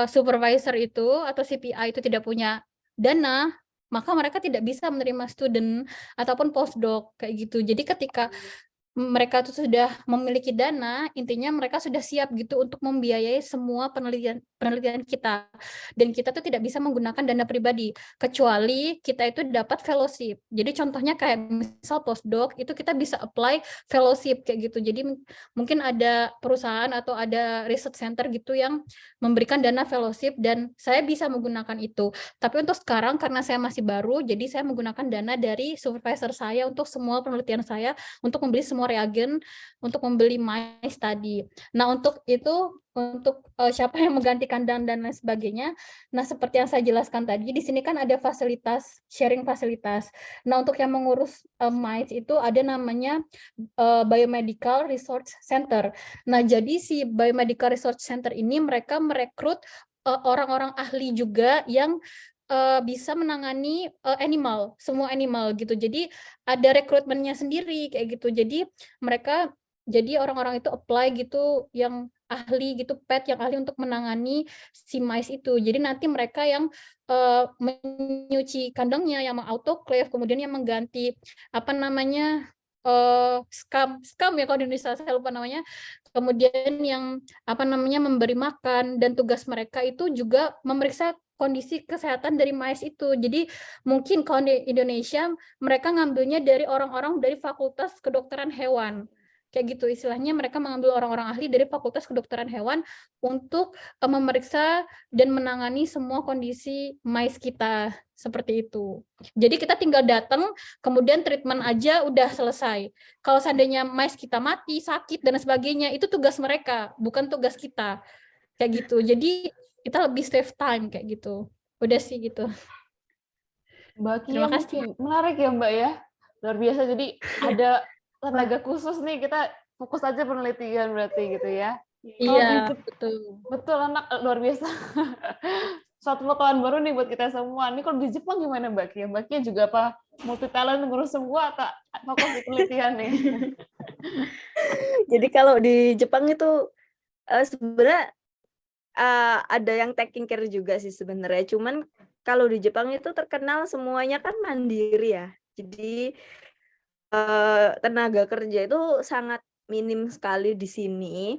supervisor itu atau CPI itu tidak punya dana, maka mereka tidak bisa menerima student ataupun postdoc kayak gitu. Jadi ketika mereka itu sudah memiliki dana, intinya mereka sudah siap gitu untuk membiayai semua penelitian kita. Dan kita tuh tidak bisa menggunakan dana pribadi, kecuali kita itu dapat fellowship. Jadi contohnya kayak misal postdoc, itu kita bisa apply fellowship kayak gitu. Jadi mungkin ada perusahaan atau ada research center gitu yang memberikan dana fellowship dan saya bisa menggunakan itu. Tapi untuk sekarang karena saya masih baru, jadi saya menggunakan dana dari supervisor saya untuk semua penelitian saya, untuk membeli semua reagen, untuk membeli mice tadi. Nah, untuk itu, untuk siapa yang menggantikan dan lain sebagainya. Nah, seperti yang saya jelaskan tadi, di sini kan ada fasilitas, sharing fasilitas. Nah, untuk yang mengurus mice itu ada namanya Biomedical Research Center. Nah, jadi si Biomedical Research Center ini mereka merekrut orang-orang ahli juga yang bisa menangani animal, semua animal gitu. Jadi ada rekrutmennya sendiri kayak gitu. Jadi mereka jadi orang-orang itu apply gitu yang ahli gitu, pet yang ahli untuk menangani si mice itu. Jadi nanti mereka yang menyuci kandangnya, yang mengautoclave, kemudian yang mengganti apa namanya scam ya kalau di Indonesia saya lupa namanya. Kemudian yang apa namanya memberi makan, dan tugas mereka itu juga memeriksa kondisi kesehatan dari mais itu. Jadi mungkin kalau di Indonesia mereka ngambilnya dari orang-orang dari Fakultas Kedokteran Hewan. Kayak gitu istilahnya, mereka mengambil orang-orang ahli dari Fakultas Kedokteran Hewan untuk memeriksa dan menangani semua kondisi mais kita seperti itu. Jadi kita tinggal datang, kemudian treatment aja udah selesai. Kalau seandainya mais kita mati, sakit dan sebagainya, itu tugas mereka, bukan tugas kita. Kayak gitu. Jadi kita lebih save time kayak gitu. Udah sih gitu. Mbak Kia Terima kasih. mungkin menarik ya Mbak ya, luar biasa. Jadi ada tenaga khusus nih, kita fokus aja penelitian berarti gitu ya. Iya, Kalau di betul. betul anak luar biasa. suatu pengetahuan baru nih buat kita semua. Ini kalau di Jepang gimana Mbak Kia? Mbak Kia juga apa multi talent ngurus semua atau fokus di penelitian nih? Jadi kalau di Jepang itu sebenarnya ada yang taking care juga sih sebenarnya. Cuman kalau di Jepang itu terkenal semuanya kan mandiri ya. Jadi tenaga kerja itu sangat minim sekali di sini.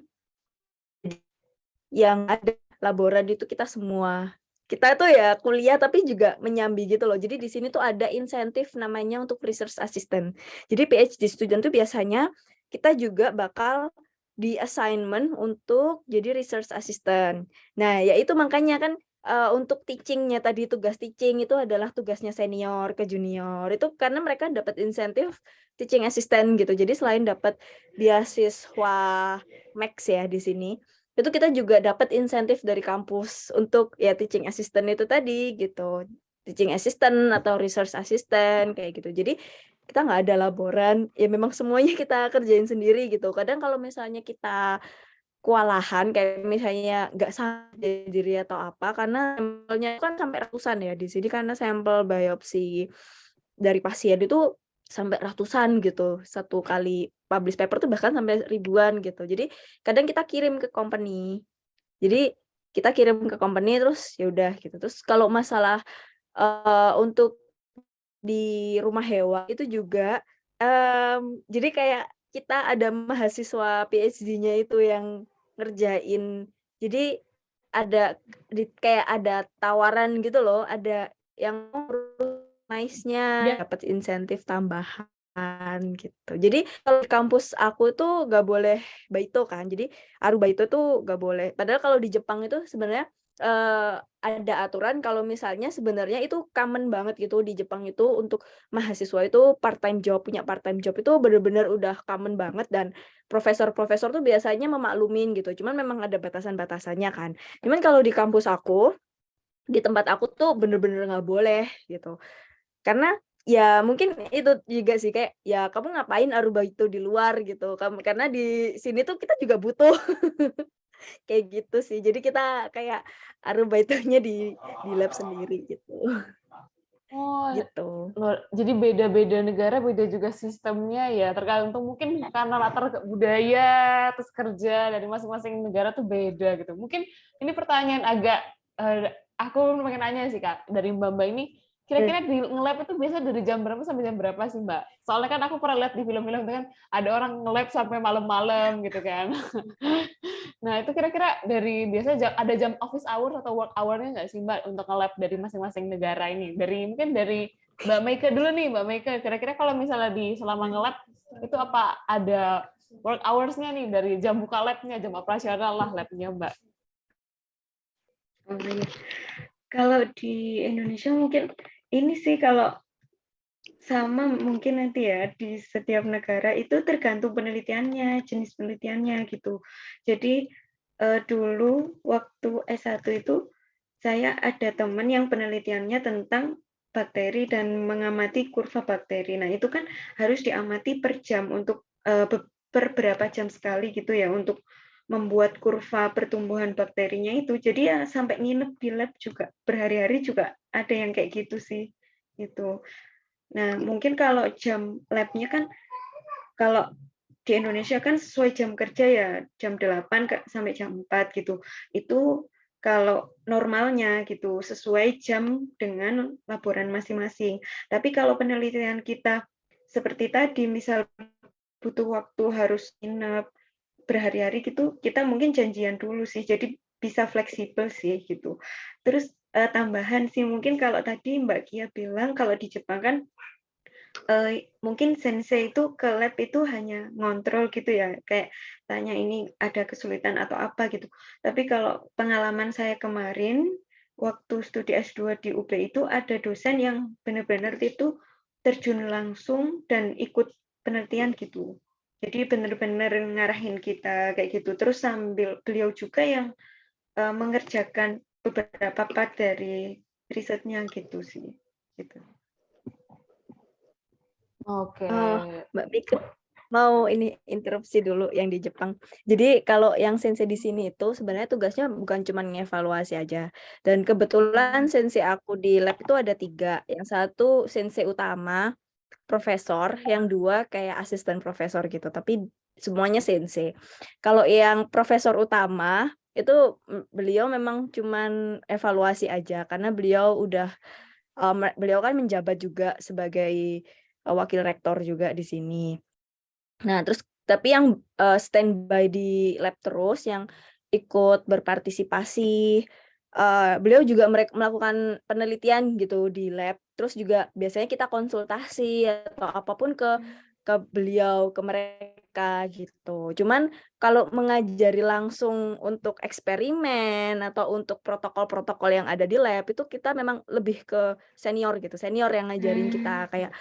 Yang ada laboran itu kita semua. Kita tuh ya kuliah tapi juga menyambi gitu loh. Jadi di sini tuh ada insentif namanya untuk research assistant. Jadi PhD student tuh biasanya kita juga bakal di assignment untuk jadi research assistant. Nah, ya itu makanya kan untuk teaching-nya tadi, tugas teaching itu adalah tugasnya senior ke junior. Itu karena mereka dapat insentif teaching assistant gitu. Jadi selain dapat beasiswa Max ya di sini, itu kita juga dapat insentif dari kampus untuk ya teaching assistant itu tadi gitu. Teaching assistant atau research assistant kayak gitu. Jadi kita nggak ada laboran, ya memang semuanya kita kerjain sendiri gitu. Kadang kalau misalnya kita kewalahan kayak misalnya nggak sadar diri atau apa, karena sampelnya kan sampai ratusan ya di sini, karena sampel biopsi dari pasien itu sampai ratusan gitu. Satu kali publish paper tuh bahkan sampai ribuan gitu. Jadi kadang kita kirim ke company. Jadi kita kirim ke company terus ya udah gitu. Terus kalau masalah untuk di rumah hewan itu juga jadi kayak kita ada mahasiswa PhD-nya itu yang ngerjain. Jadi ada kayak ada tawaran gitu loh, ada yang mais-nya dapat insentif tambahan gitu. Jadi kalau di kampus aku tuh nggak boleh baito kan. Jadi arubaito tuh nggak boleh. Padahal kalau di Jepang itu sebenarnya ada aturan kalau misalnya sebenarnya itu common banget gitu di Jepang itu untuk mahasiswa itu part-time job, punya part-time job itu bener-bener udah common banget, dan profesor-profesor tuh biasanya memaklumin gitu. Cuman memang ada batasan-batasannya kan. Cuman kalau di kampus aku, di tempat aku tuh bener-bener nggak boleh gitu. Karena ya mungkin itu juga sih kayak ya kamu ngapain arubaito di luar gitu. Karena di sini tuh kita juga butuh. Kayak gitu sih. Jadi kita kayak arubaitonya di lab sendiri gitu. Oh, Gitu. jadi beda-beda negara, beda juga sistemnya ya. Tergantung mungkin karena latar budaya, terus kerja dari masing-masing negara tuh beda gitu. Mungkin ini pertanyaan agak, aku pengen nanya sih Kak, dari Mbak ini, kira-kira di nge-lab itu biasa dari jam berapa sampai jam berapa sih Mbak? Soalnya kan aku pernah lihat di film-film itu kan, ada orang nge-lab sampai malam-malam gitu kan. Nah, itu kira-kira dari biasanya ada jam office hour atau work hour-nya nggak sih, Mbak, untuk nge-lab dari masing-masing negara ini? Mungkin dari Mbak Meike dulu nih, Mbak Meike. Kira-kira kalau misalnya selama nge-lab, itu apa ada work hours-nya nih, dari jam buka lab-nya, jam operasional lah lab-nya, Mbak? Oh, iya. Kalau di Indonesia mungkin ini sih kalau sama mungkin nanti ya di setiap negara itu tergantung penelitiannya, jenis penelitiannya gitu. Jadi dulu waktu S1 itu saya ada teman yang penelitiannya tentang bakteri dan mengamati kurva bakteri. Nah, itu kan harus diamati per jam untuk beberapa jam sekali gitu ya untuk membuat kurva pertumbuhan bakterinya itu. Jadi ya sampai nginep di lab juga berhari-hari juga ada yang kayak gitu sih. Gitu. Nah, mungkin kalau jam labnya kan kalau di Indonesia kan sesuai jam kerja ya jam 8 sampai jam 4 gitu. Itu kalau normalnya gitu sesuai jam dengan laporan masing-masing. Tapi kalau penelitian kita seperti tadi misal butuh waktu harus nginep berhari-hari gitu, kita mungkin janjian dulu sih. Jadi bisa fleksibel sih gitu. Terus tambahan sih mungkin kalau tadi Mbak Kia bilang kalau di Jepang kan mungkin sensei itu ke lab itu hanya ngontrol gitu ya, kayak tanya ini ada kesulitan atau apa gitu. Tapi kalau pengalaman saya kemarin, waktu studi S2 di UB itu ada dosen yang benar-benar itu terjun langsung dan ikut penelitian gitu. Jadi benar-benar ngarahin kita kayak gitu. Terus sambil beliau juga yang mengerjakan beberapa part dari risetnya gitu sih. Gitu. Oke. Mbak Mika, mau ini interupsi dulu yang di Jepang. Jadi kalau yang sensei di sini itu sebenarnya tugasnya bukan cuma ngevaluasi aja. Dan kebetulan sensei aku di lab itu ada 3. Yang satu sensei utama, profesor, yang 2 kayak asisten profesor gitu. Tapi semuanya sensei. Kalau yang profesor utama itu beliau memang cuman evaluasi aja karena beliau udah beliau kan menjabat juga sebagai wakil rektor juga di sini. Nah, terus tapi yang standby di lab terus, yang ikut berpartisipasi, beliau juga melakukan penelitian gitu di lab. Terus juga biasanya kita konsultasi atau apapun ke beliau, ke mereka gitu. Cuman kalau mengajari langsung untuk eksperimen atau untuk protokol-protokol yang ada di lab itu kita memang lebih ke senior gitu. Senior yang ngajarin kita kayak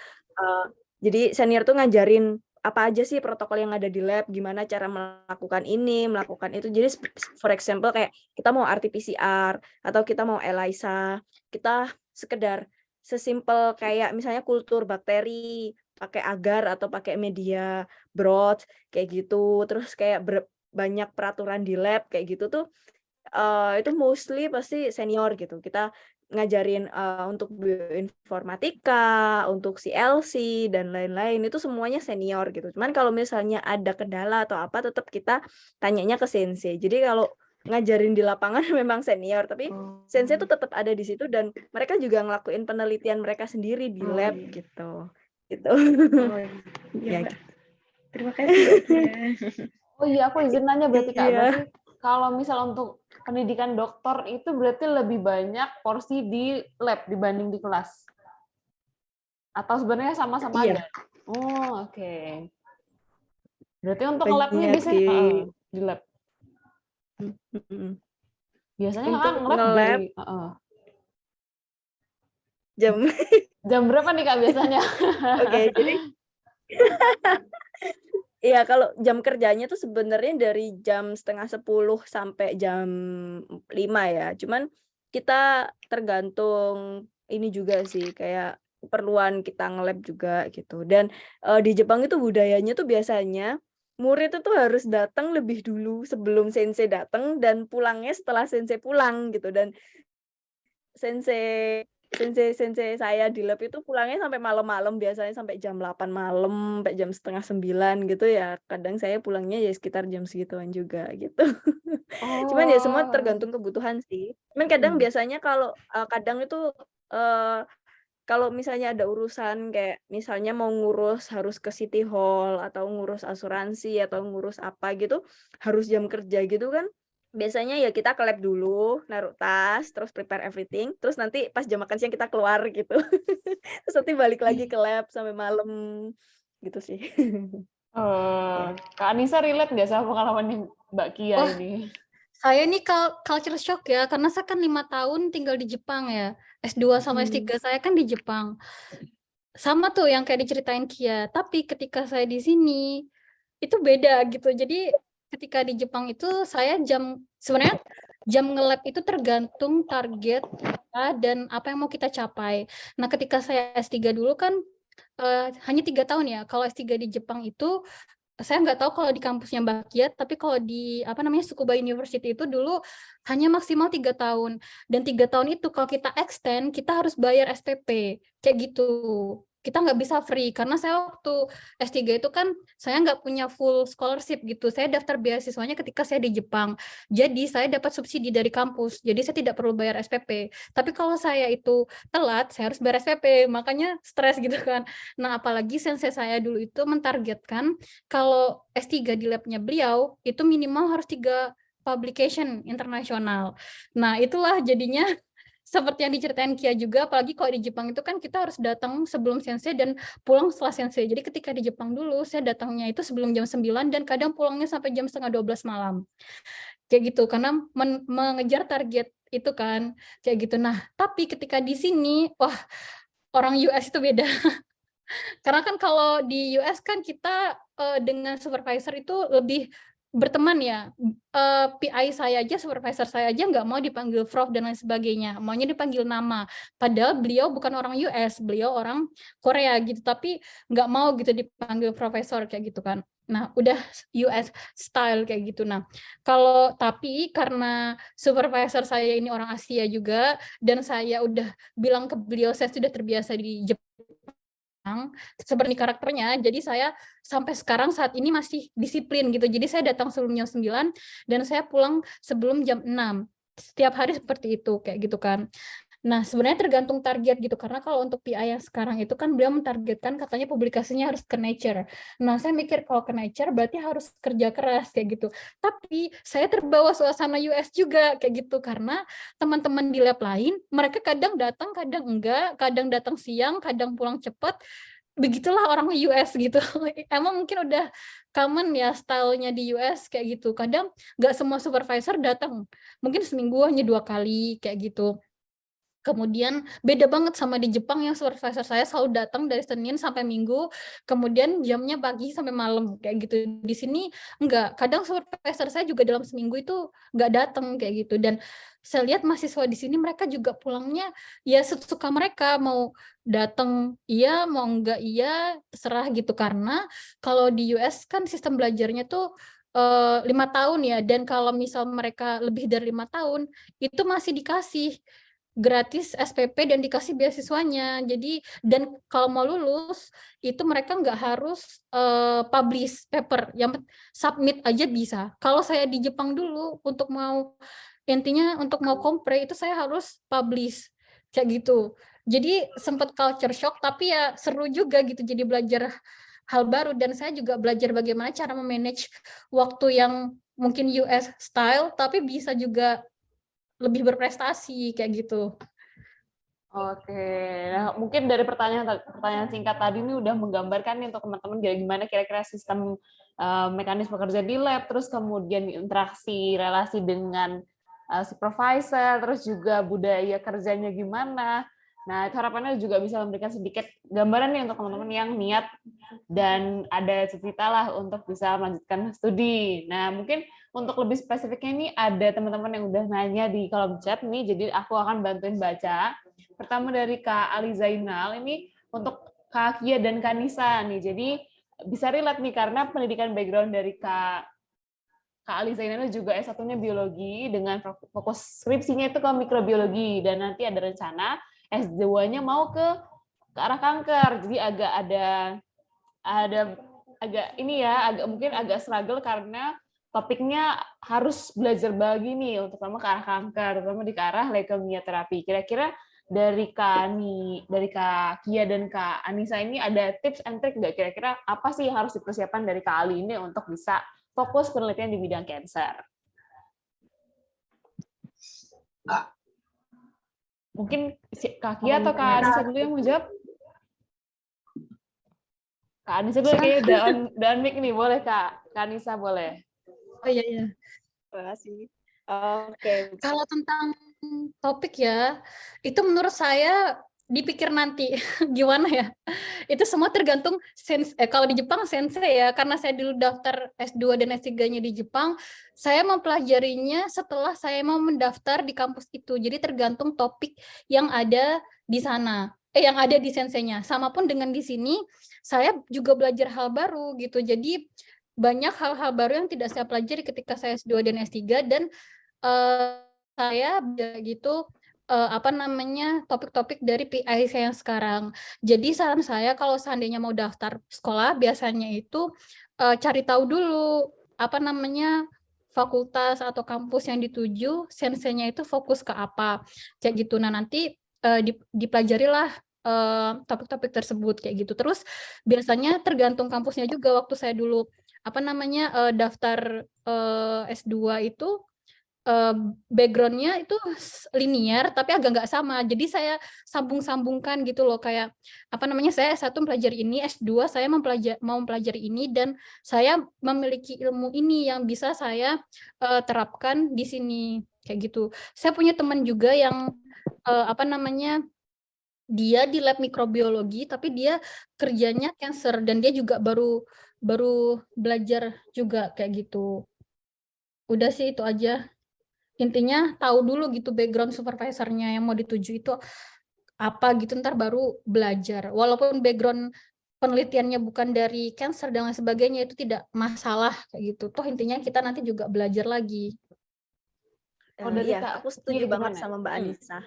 jadi senior tuh ngajarin apa aja sih protokol yang ada di lab, gimana cara melakukan ini, melakukan itu. Jadi for example kayak kita mau RT-PCR atau kita mau ELISA, kita sekedar sesimpel kayak misalnya kultur bakteri, pakai agar atau pakai media broth kayak gitu. Terus kayak banyak peraturan di lab kayak gitu tuh itu mostly pasti senior gitu. Kita ngajarin untuk bioinformatika, untuk CLC dan lain-lain itu semuanya senior gitu. Cuman kalau misalnya ada kendala atau apa tetap kita tanyanya ke sensei. Jadi kalau ngajarin di lapangan memang senior, tapi sensei itu tetap ada di situ dan mereka juga ngelakuin penelitian mereka sendiri di lab gitu. Gitu. Iya, Ya, Mbak. Terima kasih, Mbak Kia. Oh iya, aku izin nanya berarti Kak. Iya. Berarti kalau misal untuk pendidikan dokter itu berarti lebih banyak porsi di lab dibanding di kelas? Atau sebenarnya sama-sama Iya. ada? Oh, oke. Berarti untuk lab-nya Banyak biasanya di lab. Biasanya Untuk Kakak nge-lab nge-lab dari jam jam berapa nih Kak biasanya? Oke, jadi iya kalau jam kerjanya tuh sebenarnya dari jam 9:30 sampai jam 5 ya. Cuman kita tergantung ini juga sih kayak keperluan kita nge-lab juga gitu. Dan di Jepang itu budayanya tuh biasanya murid itu harus datang lebih dulu sebelum sensei datang dan pulangnya setelah sensei pulang gitu. Dan sensei saya di lab itu pulangnya sampai malam-malam, biasanya sampai jam 8 malam, sampai jam 8:30 gitu ya. Kadang saya pulangnya ya sekitar jam segituan juga gitu. Cuman ya semua Oh. tergantung kebutuhan sih. Cuman kadang biasanya kalau kadang itu kalau misalnya ada urusan kayak misalnya mau ngurus harus ke City Hall atau ngurus asuransi atau ngurus apa gitu, harus jam kerja gitu kan. Biasanya ya kita ke lab dulu, naruh tas, terus prepare everything, terus nanti pas jam makan siang kita keluar gitu. Terus nanti balik lagi ke lab sampai malam gitu sih. Kak Anissa relate nggak sama pengalaman Mbak Kia Wah, ini? saya ini culture shock ya, karena saya kan 5 tahun tinggal di Jepang ya. S2 sama S3 saya kan di Jepang. Sama tuh yang kayak diceritain Kia, tapi ketika saya di sini itu beda gitu. Jadi ketika di Jepang itu saya sebenarnya jam nge-lab itu tergantung target kita dan apa yang mau kita capai. Nah, ketika saya S3 dulu kan hanya 3 tahun ya. Kalau S3 di Jepang itu saya nggak tahu kalau di kampusnya Mbak Kia, tapi kalau di Tsukuba University itu dulu hanya maksimal 3 tahun. Dan 3 tahun itu kalau kita extend, kita harus bayar SPP. Kayak gitu. Kita nggak bisa free, karena saya waktu S3 itu kan saya nggak punya full scholarship gitu. Saya daftar beasiswanya ketika saya di Jepang. Jadi saya dapat subsidi dari kampus. Jadi saya tidak perlu bayar SPP. Tapi kalau saya itu telat, saya harus bayar SPP. Makanya stres gitu kan. Nah, apalagi sensei saya dulu itu mentargetkan kalau S3 di labnya beliau itu minimal harus 3 publication internasional. Nah, itulah jadinya seperti yang diceritain Kia juga, apalagi kalau di Jepang itu kan kita harus datang sebelum sensei dan pulang setelah sensei. Jadi ketika di Jepang dulu saya datangnya itu sebelum jam 9 dan kadang pulangnya sampai jam 11:30 malam. Kayak gitu, karena mengejar target itu kan kayak gitu. Nah, tapi ketika di sini, wah, orang US itu beda. Karena kan kalau di US kan kita dengan supervisor itu lebih berteman ya, PI saya aja, supervisor saya aja nggak mau dipanggil Prof dan lain sebagainya, maunya dipanggil nama. Padahal beliau bukan orang US, beliau orang Korea gitu, tapi nggak mau gitu dipanggil profesor kayak gitu kan. Nah, udah US style kayak gitu. Nah, tapi karena supervisor saya ini orang Asia juga, dan saya udah bilang ke beliau saya sudah terbiasa di Jepang, seperti karakternya, jadi saya sampai sekarang saat ini masih disiplin gitu. Jadi saya datang sebelum jam 9 dan saya pulang sebelum jam 6. Setiap hari seperti itu, kayak gitu kan. Nah, sebenarnya tergantung target gitu, karena kalau untuk PI yang sekarang itu kan beliau mentargetkan katanya publikasinya harus ke Nature. Nah, saya mikir kalau ke Nature berarti harus kerja keras kayak gitu. Tapi saya terbawa suasana US juga kayak gitu, karena teman-teman di lab lain, mereka kadang datang, kadang enggak, kadang datang siang, kadang pulang cepat. Begitulah orang US gitu. Emang mungkin udah common ya stylenya di US kayak gitu. Kadang nggak semua supervisor datang, mungkin seminggu hanya 2 kali kayak gitu. Kemudian beda banget sama di Jepang yang supervisor saya selalu datang dari Senin sampai Minggu, kemudian jamnya pagi sampai malam kayak gitu. Di sini enggak, kadang supervisor saya juga dalam seminggu itu enggak datang kayak gitu. Dan saya lihat mahasiswa di sini mereka juga pulangnya ya sesuka mereka, mau datang iya, mau enggak iya, terserah gitu. Karena kalau di US kan sistem belajarnya tuh 5 tahun ya, dan kalau misal mereka lebih dari 5 tahun itu masih dikasih gratis SPP dan dikasih beasiswanya. Jadi dan kalau mau lulus itu mereka nggak harus publish paper, yang submit aja bisa. Kalau saya di Jepang dulu intinya untuk mau kompre itu saya harus publish kayak gitu. Jadi sempat culture shock, tapi ya seru juga gitu, jadi belajar hal baru. Dan saya juga belajar bagaimana cara memanage waktu yang mungkin US style tapi bisa juga lebih berprestasi kayak gitu. Oke, nah mungkin dari pertanyaan singkat tadi ini udah menggambarkan nih untuk teman-teman gimana kira-kira sistem mekanisme kerja di lab, terus kemudian interaksi relasi dengan supervisor, terus juga budaya kerjanya gimana. Nah, itu harapannya juga bisa memberikan sedikit gambaran nih untuk teman-teman yang niat dan ada cita-cita lah untuk bisa melanjutkan studi. Nah, mungkin untuk lebih spesifiknya ini ada teman-teman yang udah nanya di kolom chat nih, jadi aku akan bantuin baca. Pertama dari Kak Ali Zainal, ini untuk Kak Kia dan Kak Nisa nih. Jadi bisa relate nih karena pendidikan background dari Kak Ali Zainal juga S1-nya biologi dengan fokus skripsinya itu ke mikrobiologi, dan nanti ada rencana S2-nya mau ke arah kanker. Jadi agak ini ya, mungkin agak struggle karena topiknya harus belajar bagi nih untuk sama ke arah kanker, terutama di ke arah leukemia terapi. Kira-kira dari Kak Kia dan Kak Anissa ini ada tips and trick nggak, kira-kira apa sih yang harus dipersiapkan dari Kak Ali ini untuk bisa fokus penelitian di bidang cancer? Mungkin Kak Kia atau Kak Anissa dulu yang mau jawab? Kak Anissa dulu kayaknya udah mic nih, boleh Kak Anissa boleh. Oh iya, iya. Terima kasih. Oke. Kalau tentang topik ya, itu menurut saya dipikir nanti gimana ya. Itu semua tergantung kalau di Jepang sensei ya, karena saya dulu daftar S2 dan S3-nya di Jepang, saya mempelajarinya setelah saya mau mendaftar di kampus itu. Jadi tergantung topik yang ada di sana. Yang ada di senseinya. Sama pun dengan di sini, saya juga belajar hal baru gitu. Jadi banyak hal-hal baru yang tidak saya pelajari ketika saya S2 dan S3, dan saya gitu topik-topik dari PI saya yang sekarang. Jadi saran saya kalau seandainya mau daftar sekolah, biasanya itu cari tahu dulu fakultas atau kampus yang dituju, senseinya itu fokus ke apa kayak gitu. Nah, nanti dipelajarilah topik-topik tersebut kayak gitu. Terus biasanya tergantung kampusnya juga. Waktu saya dulu daftar S2 itu background-nya itu linear tapi agak nggak sama. Jadi saya sambung-sambungkan gitu loh, kayak saya S1 mempelajari ini, S2 saya mau mempelajari ini, dan saya memiliki ilmu ini yang bisa saya terapkan di sini kayak gitu. Saya punya teman juga yang dia di lab mikrobiologi tapi dia kerjanya cancer, dan dia juga baru belajar juga kayak gitu. Udah sih itu aja. Intinya tahu dulu gitu background supervisornya yang mau dituju itu apa gitu, ntar baru belajar. Walaupun background penelitiannya bukan dari cancer dan lain sebagainya, itu tidak masalah kayak gitu. Toh intinya kita nanti juga belajar lagi. Oh, dari Iya, Kak aku Tia setuju banget gimana? sama Mbak Anissa.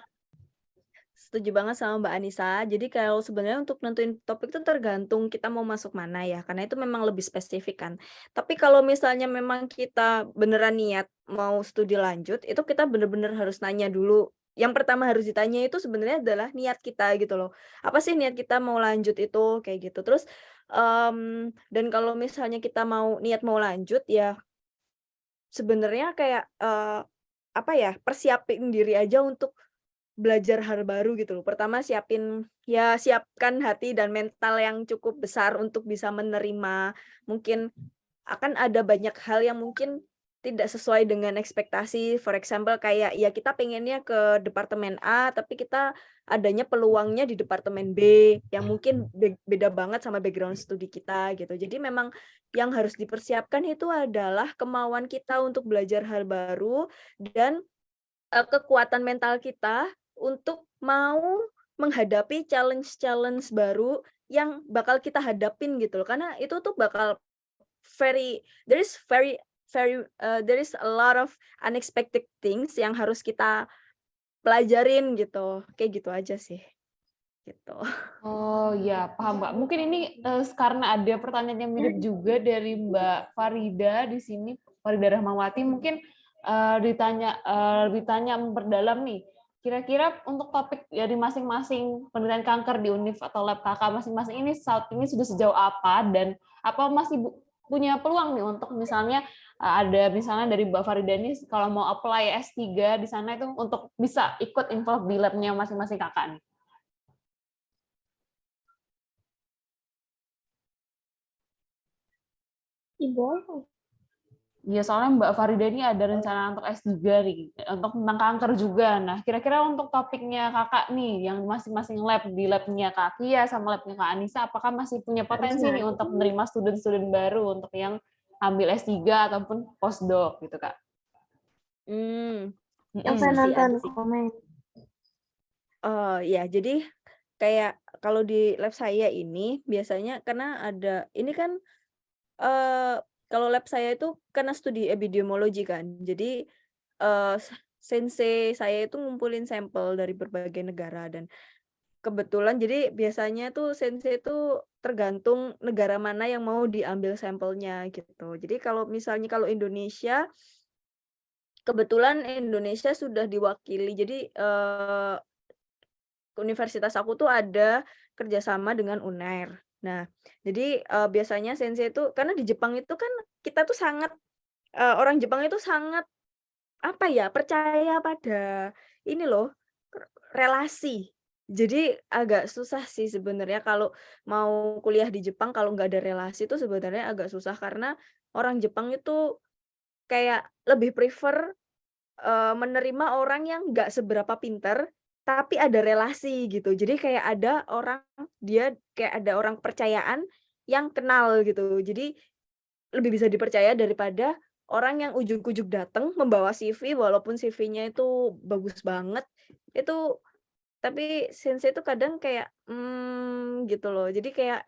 Setuju banget sama Mbak Anissa. Jadi kalau sebenarnya untuk nentuin topik itu tergantung kita mau masuk mana ya, karena itu memang lebih spesifik kan. Tapi kalau misalnya memang kita beneran niat mau studi lanjut, itu kita bener-bener harus nanya dulu. Yang pertama harus ditanya itu sebenarnya adalah niat kita gitu loh. Apa sih niat kita mau lanjut itu kayak gitu. Terus dan kalau misalnya kita mau niat mau lanjut ya sebenarnya kayak apa ya, persiapin diri aja untuk belajar hal baru gitu loh. Pertama siapkan hati dan mental yang cukup besar untuk bisa menerima, mungkin akan ada banyak hal yang mungkin tidak sesuai dengan ekspektasi. For example kayak ya kita pengennya ke departemen A, tapi kita adanya peluangnya di departemen B yang mungkin beda banget sama background studi kita gitu. Jadi memang yang harus dipersiapkan itu adalah kemauan kita untuk belajar hal baru dan kekuatan mental kita untuk mau menghadapi challenge-challenge baru yang bakal kita hadapin gitu loh. Karena itu tuh bakal very there is very very there is a lot of unexpected things yang harus kita pelajarin gitu. Kayak gitu aja sih, gitu. Oh ya, paham Mbak. Mungkin ini karena ada pertanyaan yang mirip juga dari Mbak Farida di sini, Farida Rahmawati. Mungkin ditanya memperdalam nih. Kira-kira untuk topik dari masing-masing penelitian kanker di UNIF atau lab kakak masing-masing ini saat ini sudah sejauh apa dan apa masih punya peluang nih untuk misalnya ada misalnya dari Mbak Farida ini kalau mau apply S3 di sana itu untuk bisa ikut involve di labnya masing-masing kakak nih. Iya, soalnya Mbak Farida ini ada rencana untuk S3 nih, untuk tentang kanker juga. Nah, kira-kira untuk topiknya kakak nih, yang masing-masing lab, di labnya Kak Kia sama labnya Kak Anissa, apakah masih punya potensi nih untuk menerima student-student baru untuk yang ambil S3 ataupun postdoc gitu, Kak? Bisa sih, ada sih. Oh ya, jadi kayak kalau di lab saya ini biasanya karena ada ini kan kalau lab saya itu karena studi epidemiologi kan. Jadi sensei saya itu ngumpulin sampel dari berbagai negara dan kebetulan jadi biasanya tuh sensei itu tergantung negara mana yang mau diambil sampelnya gitu. Jadi kalau misalnya kalau Indonesia kebetulan Indonesia sudah diwakili. Jadi universitas aku tuh ada kerjasama dengan UNER. Nah, jadi biasanya sensei itu karena di Jepang itu kan kita tuh sangat orang Jepang itu sangat apa ya, percaya pada ini loh, relasi. Jadi agak susah sih sebenarnya kalau mau kuliah di Jepang kalau nggak ada relasi itu sebenarnya agak susah karena orang Jepang itu kayak lebih prefer menerima orang yang nggak seberapa pinter, tapi ada relasi gitu. Jadi kayak ada orang dia kayak ada orang kepercayaan yang kenal gitu. Jadi lebih bisa dipercaya daripada orang yang ujug-ujug datang membawa CV walaupun CV-nya itu bagus banget, itu tapi sensei itu kadang kayak, gitu loh. Jadi kayak,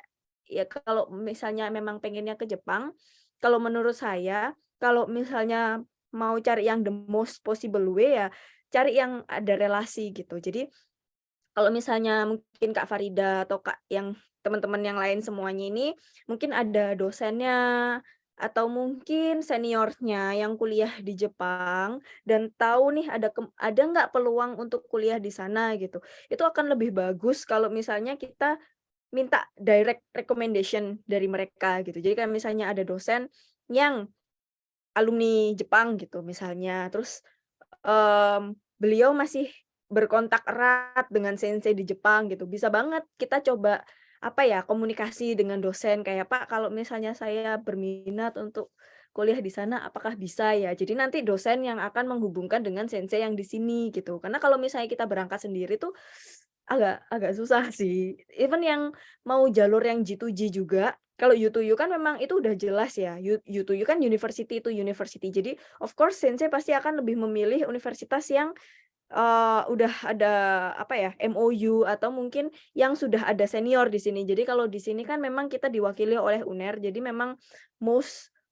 ya kalau misalnya memang pengennya ke Jepang, kalau menurut saya, kalau misalnya mau cari yang the most possible way ya, cari yang ada relasi gitu. Jadi kalau misalnya mungkin Kak Farida atau Kak yang teman-teman yang lain semuanya ini, mungkin ada dosennya, atau mungkin seniornya yang kuliah di Jepang dan tahu nih ada nggak peluang untuk kuliah di sana gitu. Itu akan lebih bagus kalau misalnya kita minta direct recommendation dari mereka gitu. Jadi kayak misalnya ada dosen yang alumni Jepang gitu misalnya, terus beliau masih berkontak erat dengan sensei di Jepang gitu. Bisa banget kita coba, apa ya, komunikasi dengan dosen kayak, "Pak, kalau misalnya saya berminat untuk kuliah di sana apakah bisa ya?" Jadi nanti dosen yang akan menghubungkan dengan sensei yang di sini gitu. Karena kalau misalnya kita berangkat sendiri tuh agak susah sih. Even yang mau jalur yang G2G juga, kalau U2U kan memang itu udah jelas ya. U2U kan university to university. Jadi of course sensei pasti akan lebih memilih universitas yang udah ada apa ya, MOU atau mungkin yang sudah ada senior di sini. Jadi kalau di sini kan memang kita diwakili oleh UNER. Jadi memang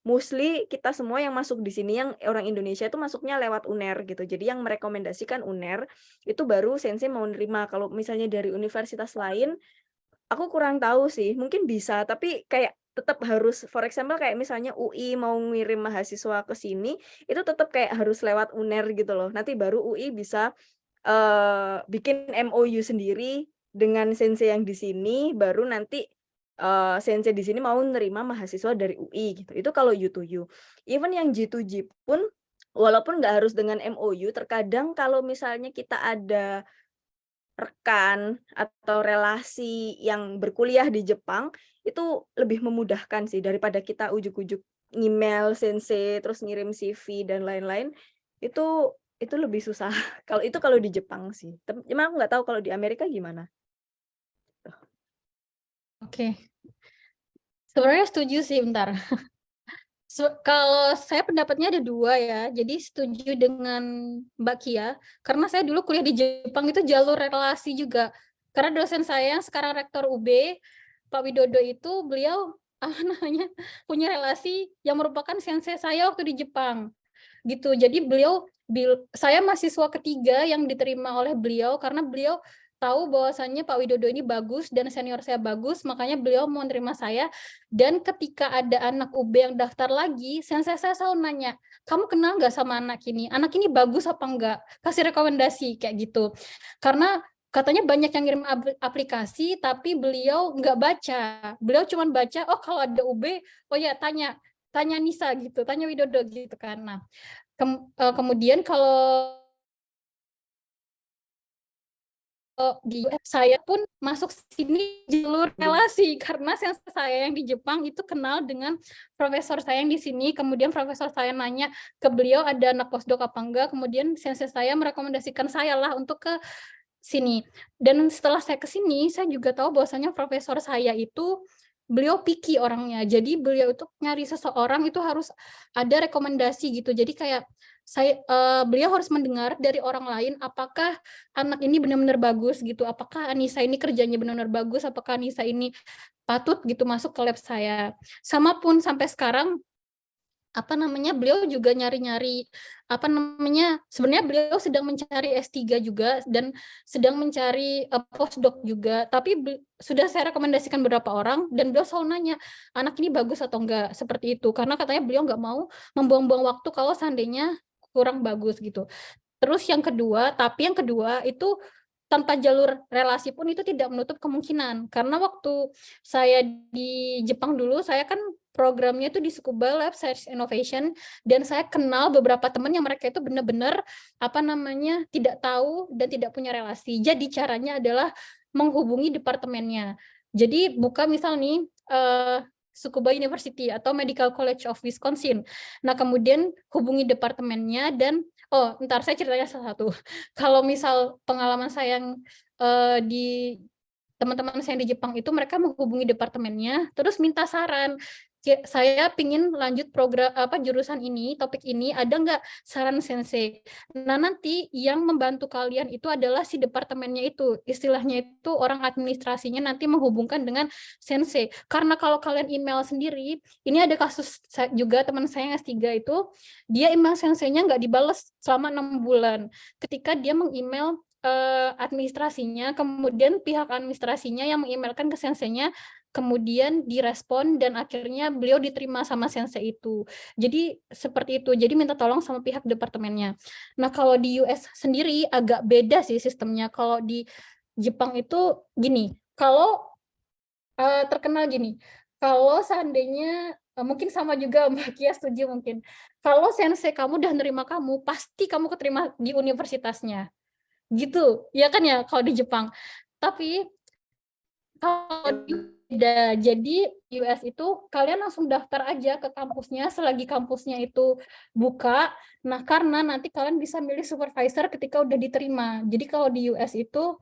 mostly kita semua yang masuk di sini yang orang Indonesia itu masuknya lewat UNER gitu. Jadi yang merekomendasikan UNER itu baru sensei mau nerima. Kalau misalnya dari universitas lain aku kurang tahu sih, mungkin bisa, tapi kayak tetap harus, for example kayak misalnya UI mau ngirim mahasiswa ke sini, itu tetap kayak harus lewat UNER gitu loh. Nanti baru UI bisa bikin MOU sendiri dengan sensei yang di sini, baru nanti sensei di sini mau nerima mahasiswa dari UI gitu. Itu kalau U2U. Even yang G2G pun, walaupun nggak harus dengan MOU, terkadang kalau misalnya kita ada rekan atau relasi yang berkuliah di Jepang, itu lebih memudahkan sih daripada kita ujuk-ujuk email sensei, terus ngirim CV dan lain-lain, itu lebih susah. Kalau di Jepang sih. Cuma aku nggak tahu kalau di Amerika gimana. Oke. Sebenarnya setuju sih, bentar. Kalau saya pendapatnya ada 2 ya. Jadi setuju dengan Mbak Kia, karena saya dulu kuliah di Jepang itu jalur relasi juga. Karena dosen saya yang sekarang rektor UB, Pak Widodo itu beliau namanya punya relasi yang merupakan sensei saya waktu di Jepang. Gitu. Jadi saya mahasiswa ketiga yang diterima oleh beliau karena beliau tahu bahwasannya Pak Widodo ini bagus dan senior saya bagus, makanya beliau mau menerima saya. Dan ketika ada anak UB yang daftar lagi, sensei saya selalu nanya, kamu kenal nggak sama anak ini? Anak ini bagus apa enggak? Kasih rekomendasi kayak gitu. Karena katanya banyak yang ngirim aplikasi, tapi beliau nggak baca. Beliau cuma baca, oh kalau ada UB, oh ya tanya Nisa gitu, tanya Widodo gitu kan. Nah, kemudian kalau di saya pun masuk sini jalur relasi karena sensei saya yang di Jepang itu kenal dengan profesor saya yang di sini, kemudian profesor saya nanya ke beliau ada anak postdoc apa enggak, kemudian sensei saya merekomendasikan saya lah untuk ke sini. Dan setelah saya ke sini, saya juga tahu bahwasanya profesor saya itu beliau picky orangnya. Jadi beliau itu nyari seseorang itu harus ada rekomendasi gitu. Jadi kayak beliau harus mendengar dari orang lain apakah anak ini benar-benar bagus gitu. Apakah Anissa ini kerjanya benar-benar bagus, apakah Anissa ini patut gitu masuk ke lab saya. Sama pun sampai sekarang beliau juga nyari-nyari sebenarnya beliau sedang mencari S3 juga dan sedang mencari postdoc juga, tapi sudah saya rekomendasikan beberapa orang dan beliau selalu nanya anak ini bagus atau enggak, seperti itu, karena katanya beliau nggak mau membuang-buang waktu kalau seandainya kurang bagus gitu. Terus yang kedua itu tanpa jalur relasi pun itu tidak menutup kemungkinan, karena waktu saya di Jepang dulu, saya kan programnya itu di Tsukuba Lab Science Innovation, dan saya kenal beberapa teman yang mereka itu benar-benar tidak tahu dan tidak punya relasi. Jadi caranya adalah menghubungi departemennya. Jadi buka misal nih Tsukuba University atau Medical College of Wisconsin. Nah, kemudian hubungi departemennya dan ntar saya ceritanya satu-satu. Kalau misal pengalaman saya yang di teman-teman saya di Jepang itu, mereka menghubungi departemennya, terus minta saran. Saya pingin lanjut program jurusan ini, topik ini, ada nggak saran sensei? Nah, nanti yang membantu kalian itu adalah si departemennya itu, istilahnya itu orang administrasinya nanti menghubungkan dengan sensei. Karena kalau kalian email sendiri, ini ada kasus juga teman saya yang S3 itu, dia email senseinya nggak dibalas selama 6 bulan. Ketika dia meng-email administrasinya, kemudian pihak administrasinya yang mengemailkan ke senseinya, kemudian direspon dan akhirnya beliau diterima sama sensei itu. Jadi seperti itu. Jadi minta tolong sama pihak departemennya. Nah, kalau di US sendiri agak beda sih sistemnya. Kalau di Jepang itu gini, kalau terkenal gini, kalau seandainya mungkin sama juga Mbak Kia setuju mungkin. Kalau sensei kamu udah nerima kamu, pasti kamu keterima di universitasnya. Gitu, ya kan ya kalau di Jepang. Tapi kalau beda, jadi US itu kalian langsung daftar aja ke kampusnya selagi kampusnya itu buka. Nah, karena nanti kalian bisa milih supervisor ketika udah diterima. Jadi kalau di US itu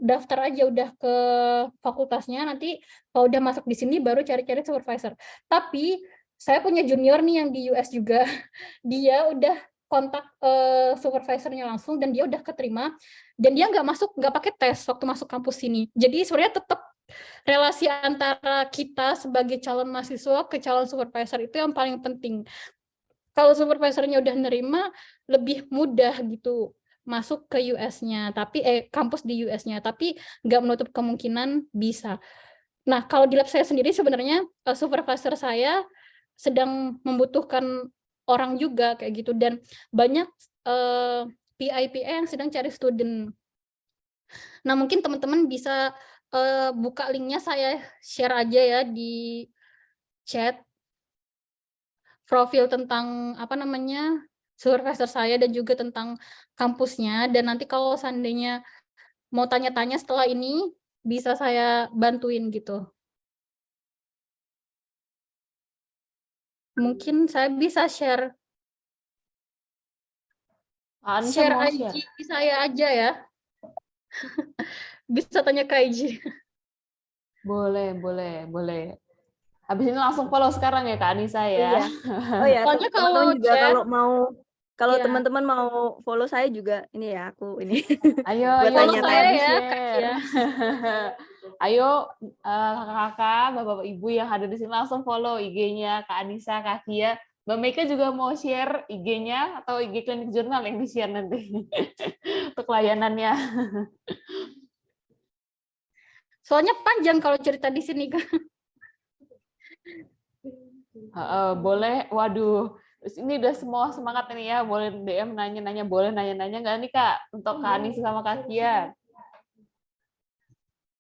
daftar aja udah ke fakultasnya, nanti kalau udah masuk di sini baru cari-cari supervisor. Tapi saya punya junior nih yang di US juga, dia udah kontak supervisornya langsung dan dia udah keterima, dan dia nggak pakai tes waktu masuk kampus sini. Jadi sebenarnya tetap relasi antara kita sebagai calon mahasiswa ke calon supervisor itu yang paling penting. Kalau supervisornya udah nerima, lebih mudah gitu masuk ke US-nya, tapi kampus di US-nya, tapi nggak menutup kemungkinan bisa. Nah, kalau di lab saya sendiri sebenarnya supervisor saya sedang membutuhkan orang juga kayak gitu, dan banyak PI-PI yang sedang cari student. Nah, mungkin teman-teman bisa buka linknya, saya share aja ya di chat, profil tentang supervisor saya dan juga tentang kampusnya, dan nanti kalau seandainya mau tanya-tanya setelah ini bisa saya bantuin gitu. Mungkin saya bisa share Anissa mau IG saya aja ya. Bisa tanya ke IG. Boleh. Habis ini langsung follow sekarang ya Kak Anissa ya. Iya. Oh ya, Soalnya teman-teman kalau juga chat, kalau iya. teman-teman mau follow saya juga ini ya, aku ini. Ayo Buat Follow semuanya saya tanya-tanya. ya, Kak di-share. Cia. Ayo kakak-kakak, bapak-bapak ibu yang hadir di sini langsung follow IG-nya Kak Anissa, Kak Kia. Mbak Meika juga mau share IG-nya atau IG klinik jurnal yang di-share nanti untuk layanannya. Soalnya panjang kalau cerita di sini, Kak. Boleh, waduh. Terus ini udah semua semangat ini ya, boleh DM nanya-nanya, boleh nanya-nanya nggak nih Kak untuk Kak Anissa sama Kak Kia?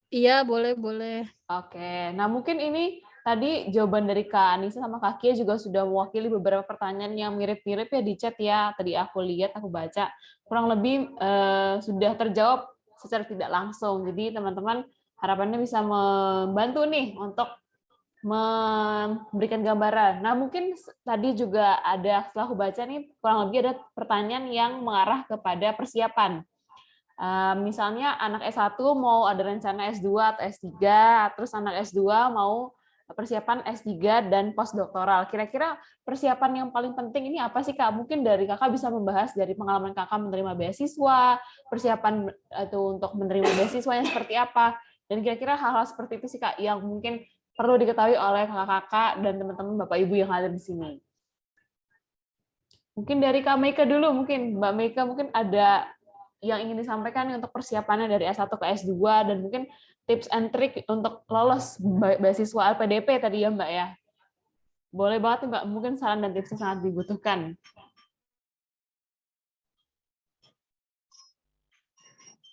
Iya, boleh. Oke, nah mungkin ini tadi jawaban dari Kak Anissa sama Kak Kia juga sudah mewakili beberapa pertanyaan yang mirip-mirip ya di chat ya. Tadi aku lihat, aku baca, kurang lebih sudah terjawab secara tidak langsung. Jadi teman-teman harapannya bisa membantu nih untuk memberikan gambaran. Nah mungkin tadi juga ada, setelah aku baca nih, kurang lebih ada pertanyaan yang mengarah kepada persiapan. Misalnya anak S1 mau ada rencana S2 atau S3, terus anak S2 mau persiapan S3 dan postdoktoral. Kira-kira persiapan yang paling penting ini apa sih Kak? Mungkin dari Kakak bisa membahas dari pengalaman Kakak menerima beasiswa, persiapan itu untuk menerima beasiswanya seperti apa, dan kira-kira hal-hal seperti itu sih Kak yang mungkin perlu diketahui oleh kakak-kakak dan teman-teman Bapak Ibu yang ada di sini. Mungkin dari Kak Meika dulu, mungkin Mbak Meika mungkin ada yang ingin disampaikan untuk persiapannya dari S1 ke S2 dan mungkin tips and trick untuk lolos beasiswa LPDP tadi ya Mbak ya. Boleh banget Mbak, mungkin saran dan tipsnya sangat dibutuhkan.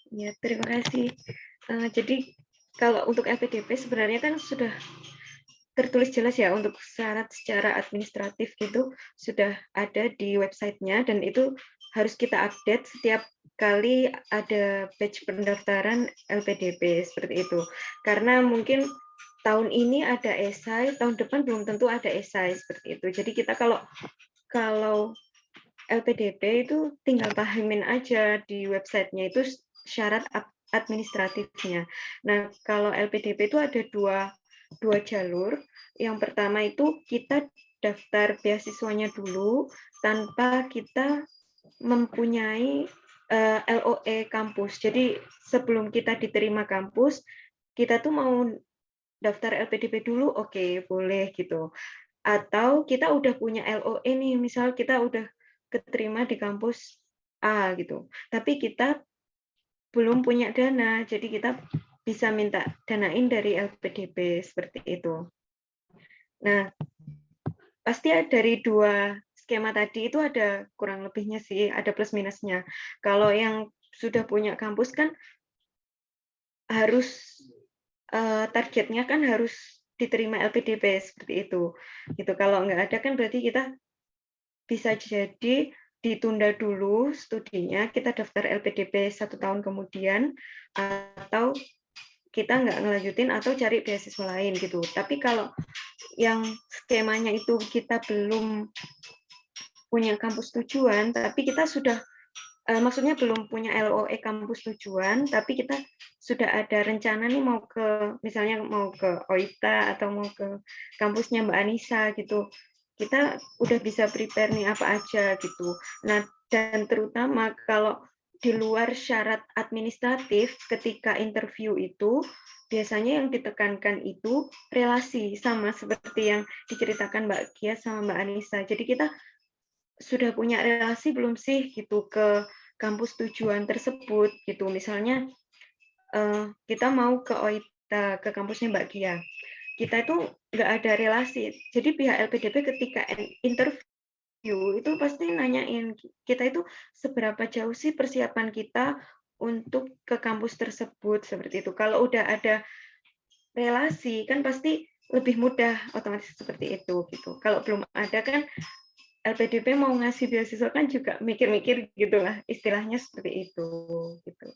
Ya, terima kasih. Jadi kalau untuk LPDP sebenarnya kan sudah tertulis jelas ya, untuk syarat secara administratif gitu sudah ada di websitenya, dan itu harus kita update setiap kali ada batch pendaftaran LPDP seperti itu. Karena mungkin tahun ini ada esai, tahun depan belum tentu ada esai seperti itu. Jadi kita kalau LPDP itu tinggal pahamin aja di websitenya itu syarat administratifnya. Nah, kalau LPDP itu ada dua jalur. Yang pertama itu kita daftar beasiswanya dulu tanpa kita mempunyai LOE kampus. Jadi sebelum kita diterima kampus, kita tuh mau daftar LPDP dulu, oke, boleh gitu. Atau kita udah punya LOE nih, misal kita udah keterima di kampus A gitu, tapi kita belum punya dana, jadi kita bisa minta danain dari LPDP seperti itu. Nah, pasti dari dua skema tadi itu ada kurang lebihnya sih, ada plus minusnya. Kalau yang sudah punya kampus kan harus targetnya kan harus diterima LPDP seperti itu. Gitu. Kalau nggak ada kan berarti kita bisa jadi ditunda dulu studinya, kita daftar LPDP 1 tahun kemudian, atau kita nggak ngelanjutin atau cari beasiswa lain gitu. Tapi kalau yang skemanya itu kita belum punya kampus tujuan, tapi kita sudah maksudnya belum punya LOE kampus tujuan, tapi kita sudah ada rencana nih mau ke, misalnya mau ke OITA atau mau ke kampusnya Mbak Anissa gitu. Kita udah bisa prepare nih apa aja gitu. Nah, dan terutama kalau di luar syarat administratif ketika interview itu, biasanya yang ditekankan itu relasi, sama seperti yang diceritakan Mbak Kia sama Mbak Anissa. Jadi kita sudah punya relasi belum sih gitu ke kampus tujuan tersebut gitu. Misalnya kita mau ke OITA, ke kampusnya Mbak Kia. Kita itu nggak ada relasi. Jadi pihak LPDP ketika interview itu pasti nanyain kita itu seberapa jauh sih persiapan kita untuk ke kampus tersebut, seperti itu. Kalau udah ada relasi kan pasti lebih mudah otomatis seperti itu gitu. Kalau belum ada kan LPDP mau ngasih beasiswa kan juga mikir-mikir gitulah, istilahnya seperti itu gitu.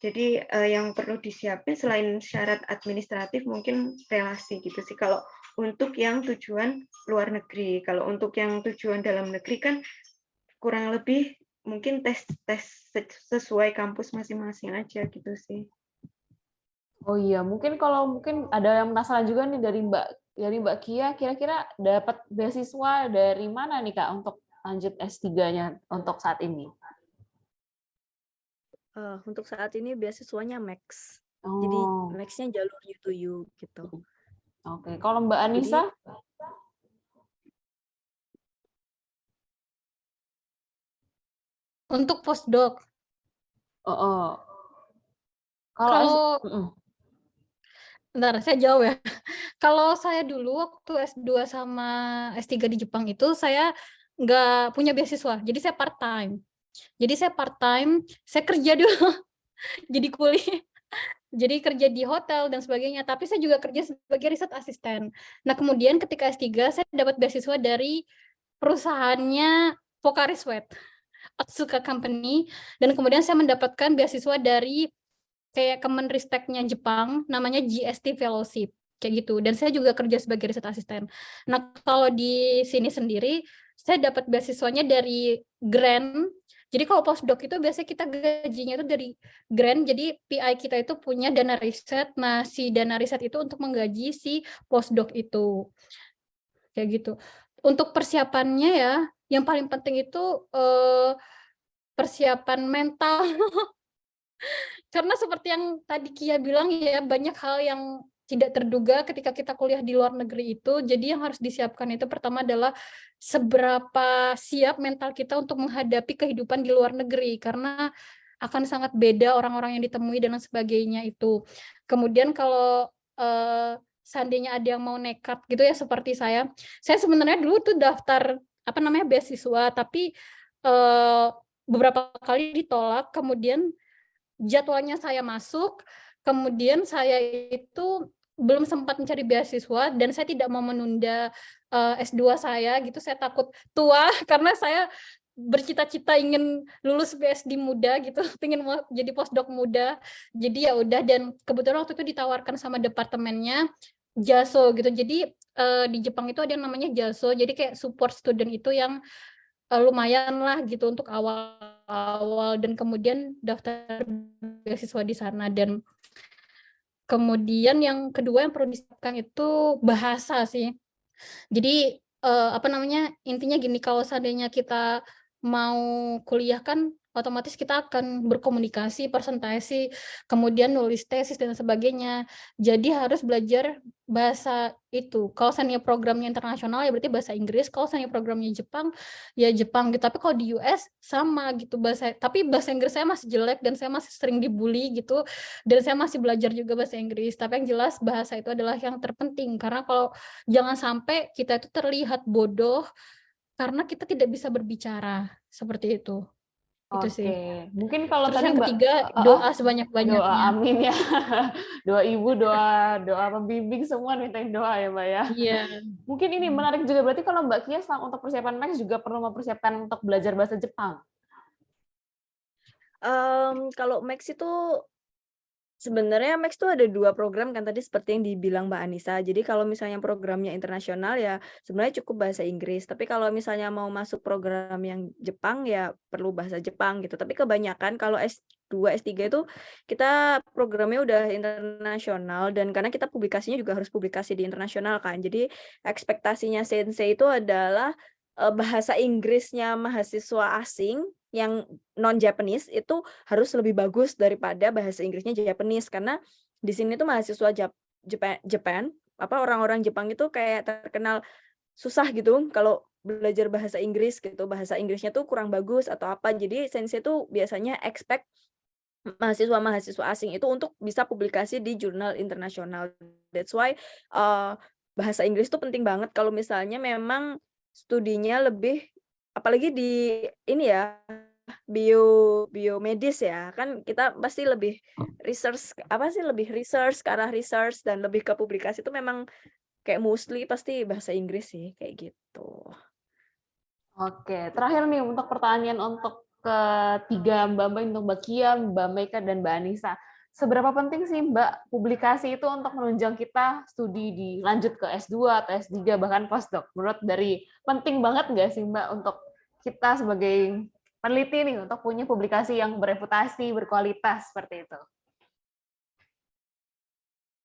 Jadi yang perlu disiapin selain syarat administratif mungkin relasi gitu sih kalau untuk yang tujuan luar negeri. Kalau untuk yang tujuan dalam negeri kan kurang lebih mungkin tes sesuai kampus masing-masing aja gitu sih. Oh iya, mungkin ada yang penasaran juga nih dari Mbak Kia, kira-kira dapat beasiswa dari mana nih Kak untuk lanjut S3-nya untuk saat ini? Untuk saat ini beasiswanya Max. Jadi Oh, Max-nya jalur U2U gitu. oke. Kalau Mbak Jadi Anissa? Untuk postdoc, Oh. Kalau kalau bentar saya jawab ya. Kalau saya dulu waktu S2 sama S3 di Jepang itu saya nggak punya beasiswa, jadi saya part time. Saya kerja dulu, jadi kuliah. Jadi kerja di hotel dan sebagainya, tapi saya juga kerja sebagai riset asisten. Nah, kemudian ketika S3 saya dapat beasiswa dari perusahaannya Pocari Sweat, Otsuka Company, dan kemudian saya mendapatkan beasiswa dari kayak Kemenristeknya Jepang, namanya GST Fellowship, kayak gitu. Dan saya juga kerja sebagai riset asisten. Nah, kalau di sini sendiri, saya dapat beasiswanya dari grant. Jadi kalau postdoc itu biasanya kita gajinya itu dari grant, jadi PI kita itu punya dana riset, nah si dana riset itu untuk menggaji si postdoc itu, kayak gitu. Untuk persiapannya ya, yang paling penting itu persiapan mental. Karena seperti yang tadi Kia bilang ya, banyak hal yang tidak terduga ketika kita kuliah di luar negeri itu. Jadi yang harus disiapkan itu pertama adalah seberapa siap mental kita untuk menghadapi kehidupan di luar negeri. Karena akan sangat beda orang-orang yang ditemui dan sebagainya itu. Kemudian kalau seandainya ada yang mau nekat gitu ya seperti saya sebenarnya dulu tuh daftar beasiswa, tapi beberapa kali ditolak. Kemudian jadwalnya saya masuk, kemudian saya itu belum sempat mencari beasiswa dan saya tidak mau menunda S2 saya gitu. Saya takut tua karena saya bercita-cita ingin lulus PSD muda gitu, ingin mau jadi postdoc muda. Jadi ya udah, dan kebetulan waktu itu ditawarkan sama departemennya JASO gitu. Jadi di Jepang itu ada yang namanya JASO. Jadi kayak support student itu yang lumayan lah gitu untuk awal-awal, dan kemudian daftar beasiswa di sana. Dan kemudian yang kedua yang perlu disiapkan itu bahasa sih. Jadi intinya gini, kalau seandainya kita mau kuliah kan otomatis kita akan berkomunikasi, presentasi, kemudian nulis tesis dan sebagainya. Jadi harus belajar bahasa itu. Kalau seandainya programnya internasional ya berarti bahasa Inggris, kalau seandainya programnya Jepang ya Jepang gitu. Tapi kalau di US sama gitu tapi bahasa Inggris saya masih jelek dan saya masih sering dibully gitu. Dan saya masih belajar juga bahasa Inggris. Tapi yang jelas bahasa itu adalah yang terpenting, karena kalau jangan sampai kita itu terlihat bodoh karena kita tidak bisa berbicara, seperti itu. Itu sih. Oke, mungkin kalau Terus tadi yang Mbak ketiga, doa sebanyak-banyaknya. doa, amin ya. Doa ibu, doa pembimbing, semua mintain doa ya Mbak ya. Iya. Mungkin ini menarik juga, berarti kalau Mbak Kia untuk persiapan Max juga perlu mempersiapkan untuk belajar bahasa Jepang. Kalau Max itu Sebenarnya Max tuh ada 2 program kan tadi seperti yang dibilang Mbak Anissa. Jadi kalau misalnya programnya internasional ya sebenarnya cukup bahasa Inggris. Tapi kalau misalnya mau masuk program yang Jepang ya perlu bahasa Jepang gitu. Tapi kebanyakan kalau S2, S3 itu kita programnya udah internasional dan karena kita publikasinya juga harus publikasi di internasional kan. Jadi ekspektasinya sensei itu adalah bahasa Inggrisnya mahasiswa asing yang non-Japanese itu harus lebih bagus daripada bahasa Inggrisnya Japanese karena di sini tuh mahasiswa Japan apa orang-orang Jepang itu kayak terkenal susah gitu kalau belajar bahasa Inggris gitu, bahasa Inggrisnya tuh kurang bagus atau apa. Jadi sensei tuh biasanya expect mahasiswa-mahasiswa asing itu untuk bisa publikasi di jurnal internasional. That's why bahasa Inggris tuh penting banget kalau misalnya memang studinya lebih apalagi di ini ya biomedis ya kan kita pasti lebih research ke arah research dan lebih ke publikasi itu memang kayak mostly pasti bahasa Inggris sih kayak gitu. Oke, terakhir nih untuk pertanyaan untuk ketiga Mbak untuk Mbak Kia, Mbak Meika, dan Mbak Anissa. Seberapa penting sih Mbak publikasi itu untuk menunjang kita studi di lanjut ke S2 atau S3 bahkan postdoc? Menurut dari penting banget nggak sih Mbak untuk kita sebagai peneliti nih untuk punya publikasi yang bereputasi, berkualitas seperti itu?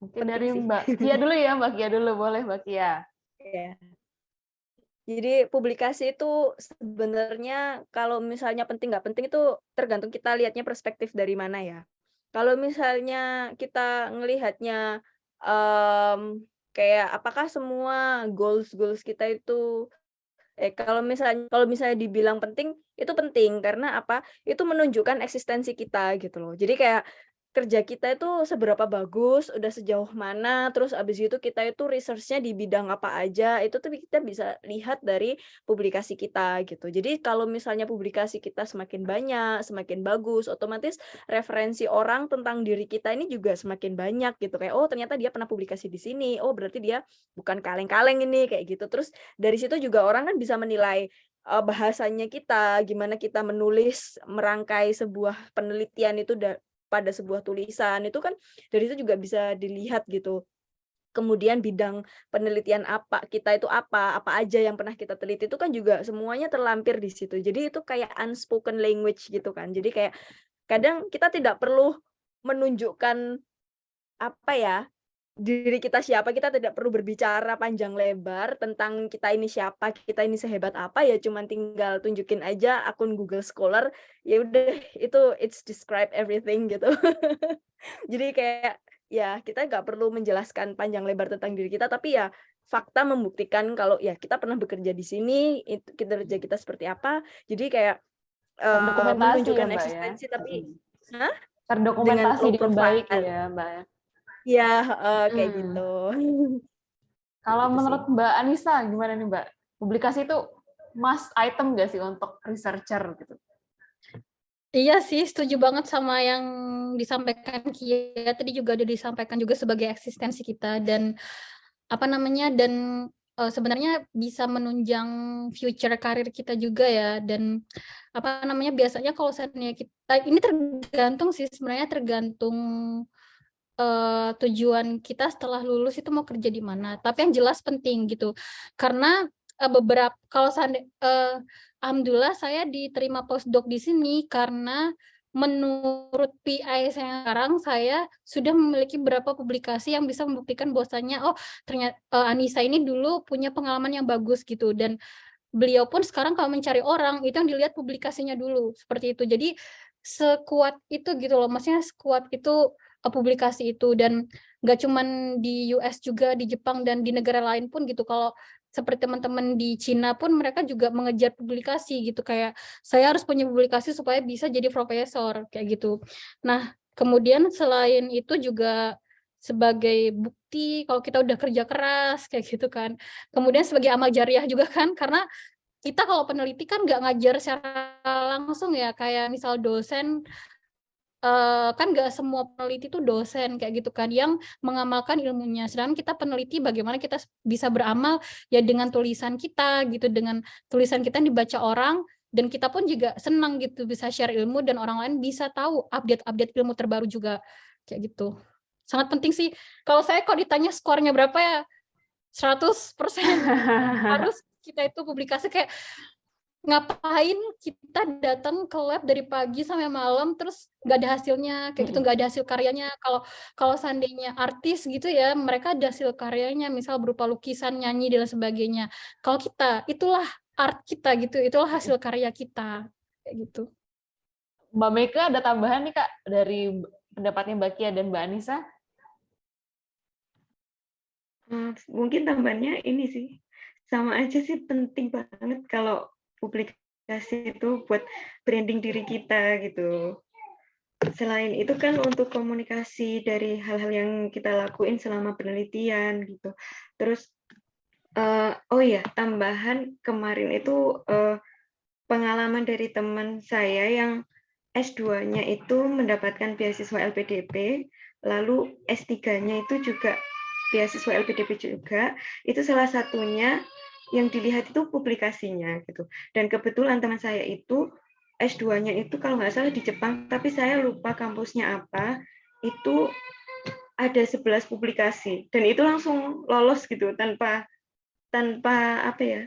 Mungkin Penting dari sih. Mbak Kia dulu ya, Mbak Kia dulu boleh Mbak Kia. Iya. Jadi publikasi itu sebenarnya kalau misalnya penting nggak penting itu tergantung kita lihatnya perspektif dari mana ya. Kalau misalnya kita ngelihatnya kayak apakah semua goals kita itu kalau misalnya dibilang penting, itu penting karena apa? Itu menunjukkan eksistensi kita gitu loh. Jadi kayak kerja kita itu seberapa bagus, udah sejauh mana, terus abis itu kita itu research-nya di bidang apa aja, itu tuh kita bisa lihat dari publikasi kita gitu. Jadi kalau misalnya publikasi kita semakin banyak, semakin bagus, otomatis referensi orang tentang diri kita ini juga semakin banyak gitu. Kayak oh ternyata dia pernah publikasi di sini, oh berarti dia bukan kaleng-kaleng ini kayak gitu. Terus dari situ juga orang kan bisa menilai bahasanya kita, gimana kita menulis, merangkai sebuah penelitian itu pada sebuah tulisan itu kan dari itu juga bisa dilihat gitu. Kemudian bidang penelitian kita itu apa aja yang pernah kita teliti itu kan juga semuanya terlampir di situ. Jadi itu kayak unspoken language gitu kan. Jadi kayak kadang kita tidak perlu menunjukkan apa ya diri kita siapa, kita tidak perlu berbicara panjang lebar tentang kita ini siapa, kita ini sehebat apa, ya cuman tinggal tunjukin aja akun Google Scholar, ya udah itu it's describe everything gitu. Jadi kayak ya kita nggak perlu menjelaskan panjang lebar tentang diri kita, tapi ya fakta membuktikan kalau ya kita pernah bekerja di sini, itu kinerja kita seperti apa. Jadi kayak Terdokumentasi menunjukkan ya Mbak ya. eksistensi tapi dengan Terdokumentasi low dengan baik profile. ya Mbak. Iya, kayak gitu. Kalau Gitu menurut sih. Mbak Anissa gimana nih Mbak? Publikasi itu must item nggak sih untuk researcher gitu? Iya sih, setuju banget sama yang disampaikan Kia. Tadi juga udah disampaikan juga sebagai eksistensi kita dan apa namanya dan sebenarnya bisa menunjang future karir kita juga ya. Dan apa namanya biasanya kalau misalnya kita ini tergantung sih sebenarnya tergantung tujuan kita setelah lulus itu mau kerja di mana. Tapi yang jelas penting gitu. Karena beberapa kalau alhamdulillah saya diterima postdoc di sini karena menurut PI saya sekarang saya sudah memiliki beberapa publikasi yang bisa membuktikan bahwasanya oh ternyata Anissa ini dulu punya pengalaman yang bagus gitu dan beliau pun sekarang kalau mencari orang itu yang dilihat publikasinya dulu seperti itu. Jadi sekuat itu gitu loh, maksudnya sekuat itu publikasi itu dan nggak cuman di US juga di Jepang dan di negara lain pun gitu. Kalau seperti teman-teman di Cina pun mereka juga mengejar publikasi gitu kayak saya harus punya publikasi supaya bisa jadi profesor kayak gitu. Nah, kemudian selain itu juga sebagai bukti kalau kita udah kerja keras kayak gitu kan. Kemudian sebagai amal jariah juga kan karena kita kalau peneliti kan nggak ngajar secara langsung ya kayak misal dosen kan nggak semua peneliti itu dosen kayak gitu kan yang mengamalkan ilmunya. Sedangkan kita peneliti bagaimana kita bisa beramal ya dengan tulisan kita gitu, dengan tulisan kita yang dibaca orang dan kita pun juga senang gitu bisa share ilmu dan orang lain bisa tahu update-update ilmu terbaru juga kayak gitu. Sangat penting sih. Kalau ditanya skornya berapa ya, 100% harus kita itu publikasi. Kayak ngapain kita datang ke lab dari pagi sampai malam terus nggak ada hasilnya, kayak gitu, nggak ada hasil karyanya. Kalau seandainya artis gitu ya, mereka ada hasil karyanya, misal berupa lukisan, nyanyi dan sebagainya. Kalau kita, itulah art kita gitu, itulah hasil karya kita, kayak gitu. Mbak Meka ada tambahan nih Kak dari pendapatnya Mbak Kia dan Mbak Anissa? Mungkin tambahannya ini sih, sama aja sih, penting banget kalau publikasi itu buat branding diri kita gitu. Selain itu kan untuk komunikasi dari hal-hal yang kita lakuin selama penelitian gitu. Terus oh ya, tambahan kemarin itu pengalaman dari teman saya yang S2-nya itu mendapatkan beasiswa LPDP, lalu S3-nya itu juga beasiswa LPDP juga. Itu salah satunya yang dilihat itu publikasinya gitu. Dan kebetulan teman saya itu S2-nya itu kalau nggak salah di Jepang, tapi saya lupa kampusnya apa. Itu ada 11 publikasi dan itu langsung lolos gitu tanpa apa ya,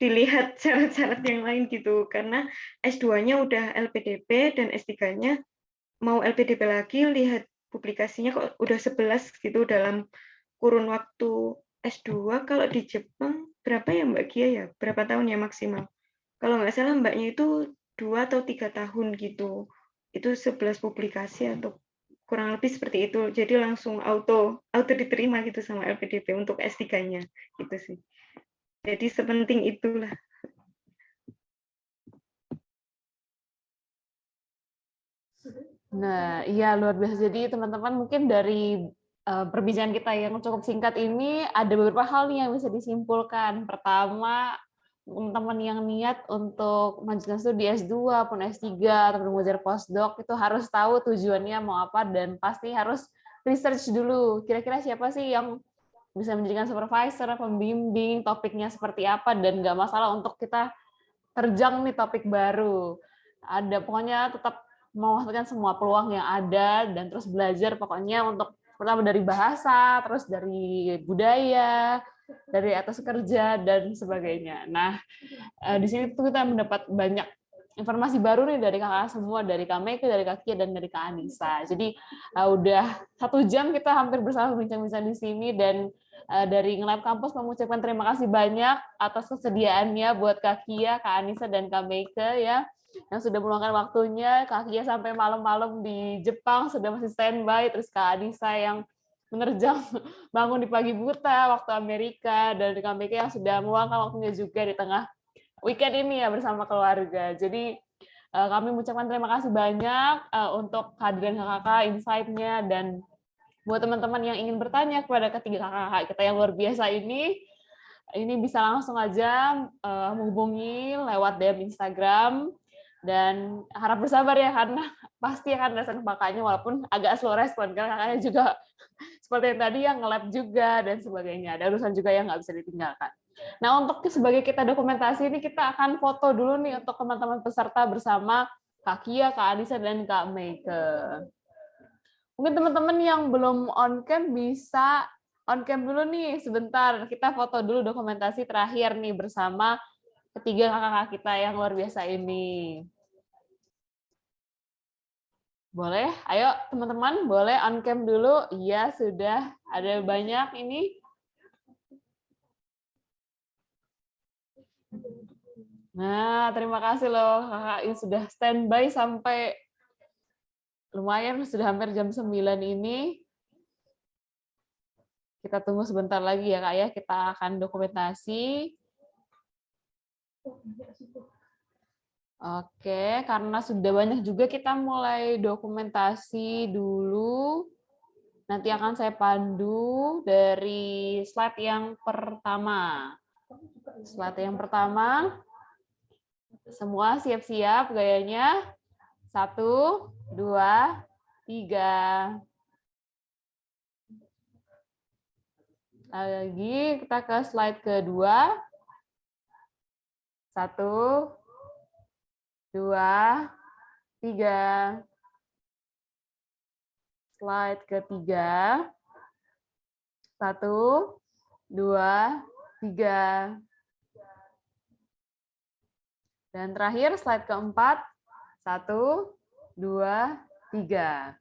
dilihat syarat-syarat yang lain gitu, karena S2-nya udah LPDP dan S3-nya mau LPDP lagi, lihat publikasinya kok udah 11 gitu dalam kurun waktu S2. Kalau di Jepang berapa ya Mbak Gia ya? Berapa tahun ya maksimal? Kalau nggak salah Mbaknya itu 2 atau 3 tahun gitu. Itu 11 publikasi atau kurang lebih seperti itu. Jadi langsung auto diterima gitu sama LPDP untuk S3-nya gitu sih. Jadi sepenting itulah. Nah, iya luar biasa. Jadi teman-teman mungkin dari perbincangan kita yang cukup singkat ini ada beberapa hal nih yang bisa disimpulkan. Pertama, teman-teman yang niat untuk melanjutkan studi S2 pun S3 atau mengejar postdoc itu harus tahu tujuannya mau apa dan pasti harus research dulu. Kira-kira siapa sih yang bisa menjadikan supervisor, pembimbing, topiknya seperti apa, dan nggak masalah untuk kita terjang nih topik baru. Ada pokoknya tetap memanfaatkan semua peluang yang ada dan terus belajar pokoknya untuk pertama dari bahasa, terus dari budaya, dari atas kerja dan sebagainya. Nah, di sini tuh kita mendapat banyak informasi baru nih dari kakak semua, dari Kak Meka, dari Kak Kia, dan dari Kak Anissa. Jadi udah 1 jam kita hampir bersama bincang-bincang di sini, dan dari Ngelab Kampus mengucapkan terima kasih banyak atas kesediaannya buat Kak Kia, Kak Anissa, dan Kak Meka ya, yang sudah meluangkan waktunya. Kak Kia sampai malam-malam di Jepang sudah masih standby, terus Kak Anissa yang menerjang bangun di pagi buta waktu Amerika, dan Kak Meka yang sudah meluangkan waktunya juga di tengah weekend ini ya bersama keluarga. Jadi kami mengucapkan terima kasih banyak untuk kehadiran kakak, insight-nya, dan buat teman-teman yang ingin bertanya kepada ketiga kakak kita yang luar biasa ini bisa langsung aja menghubungi lewat DM Instagram, dan harap bersabar ya karena pasti akan rasakan kakaknya walaupun agak slow respon karena kakaknya juga seperti yang tadi yang nge-lab juga dan sebagainya. Ada urusan juga yang nggak bisa ditinggalkan. Nah, untuk sebagai kita dokumentasi ini kita akan foto dulu nih untuk teman-teman peserta bersama Kak Kia, Kak Anissa, dan Kak Meike. Mungkin teman-teman yang belum on cam bisa on cam dulu nih sebentar. Kita foto dulu dokumentasi terakhir nih bersama ketiga kakak kita yang luar biasa ini. Boleh? Ayo teman-teman, boleh on cam dulu. Iya, sudah ada banyak ini. Nah, terima kasih loh kakak yang sudah standby sampai lumayan, sudah hampir jam 9 ini. Kita tunggu sebentar lagi ya kak ya, kita akan dokumentasi. Oke, karena sudah banyak juga kita mulai dokumentasi dulu. Nanti akan saya pandu dari slide yang pertama. Slide yang pertama, semua siap-siap gayanya. 1, 2, 3. Lagi kita ke slide kedua. 1, 2, 3. slide ketiga. 1, 2, 3. Dan terakhir slide keempat. 1, 2, 3.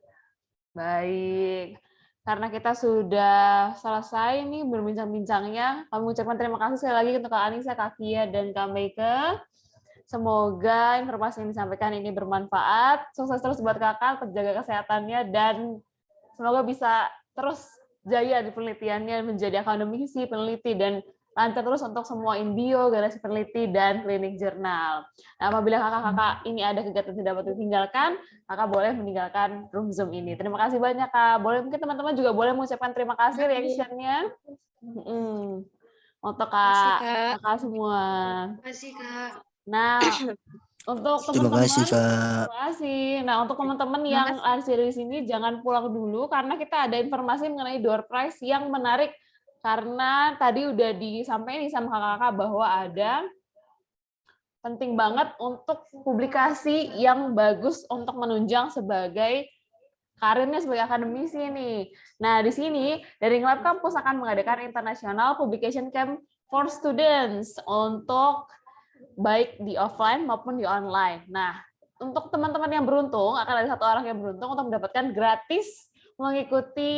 Baik. Karena kita sudah selesai nih berbincang-bincangnya, kami ucapkan terima kasih sekali lagi untuk Kak Anissa, Kak Kia, dan Kak Meike. Semoga informasi yang disampaikan ini bermanfaat. Sukses terus buat kakak, terjaga kesehatannya, dan semoga bisa terus jaya di penelitiannya, menjadi akademisi, peneliti, dan lancar terus untuk semua InBio, Garasi Peneliti, dan Klinik Jurnal. Nah, apabila kakak-kakak ini ada kegiatan yang tidak dapat ditinggalkan, kakak boleh meninggalkan room Zoom ini. Terima kasih banyak, Kak. Boleh mungkin teman-teman juga boleh mengucapkan terima kasih reaction-nya. Untuk kakak semua. Terima kasih, Kak. Nah, untuk teman-teman, terima kasih. Nah, untuk teman-teman yang dari sini jangan pulang dulu karena kita ada informasi mengenai door prize yang menarik. Karena tadi udah disampaikan sama kakak-kakak bahwa ada penting banget untuk publikasi yang bagus untuk menunjang sebagai karirnya sebagai akademisi nih. Nah, di sini dari Lab Kampus akan mengadakan International Publication Camp for Students untuk baik di offline maupun di online. Nah, untuk teman-teman yang beruntung, akan ada 1 orang yang beruntung untuk mendapatkan gratis mengikuti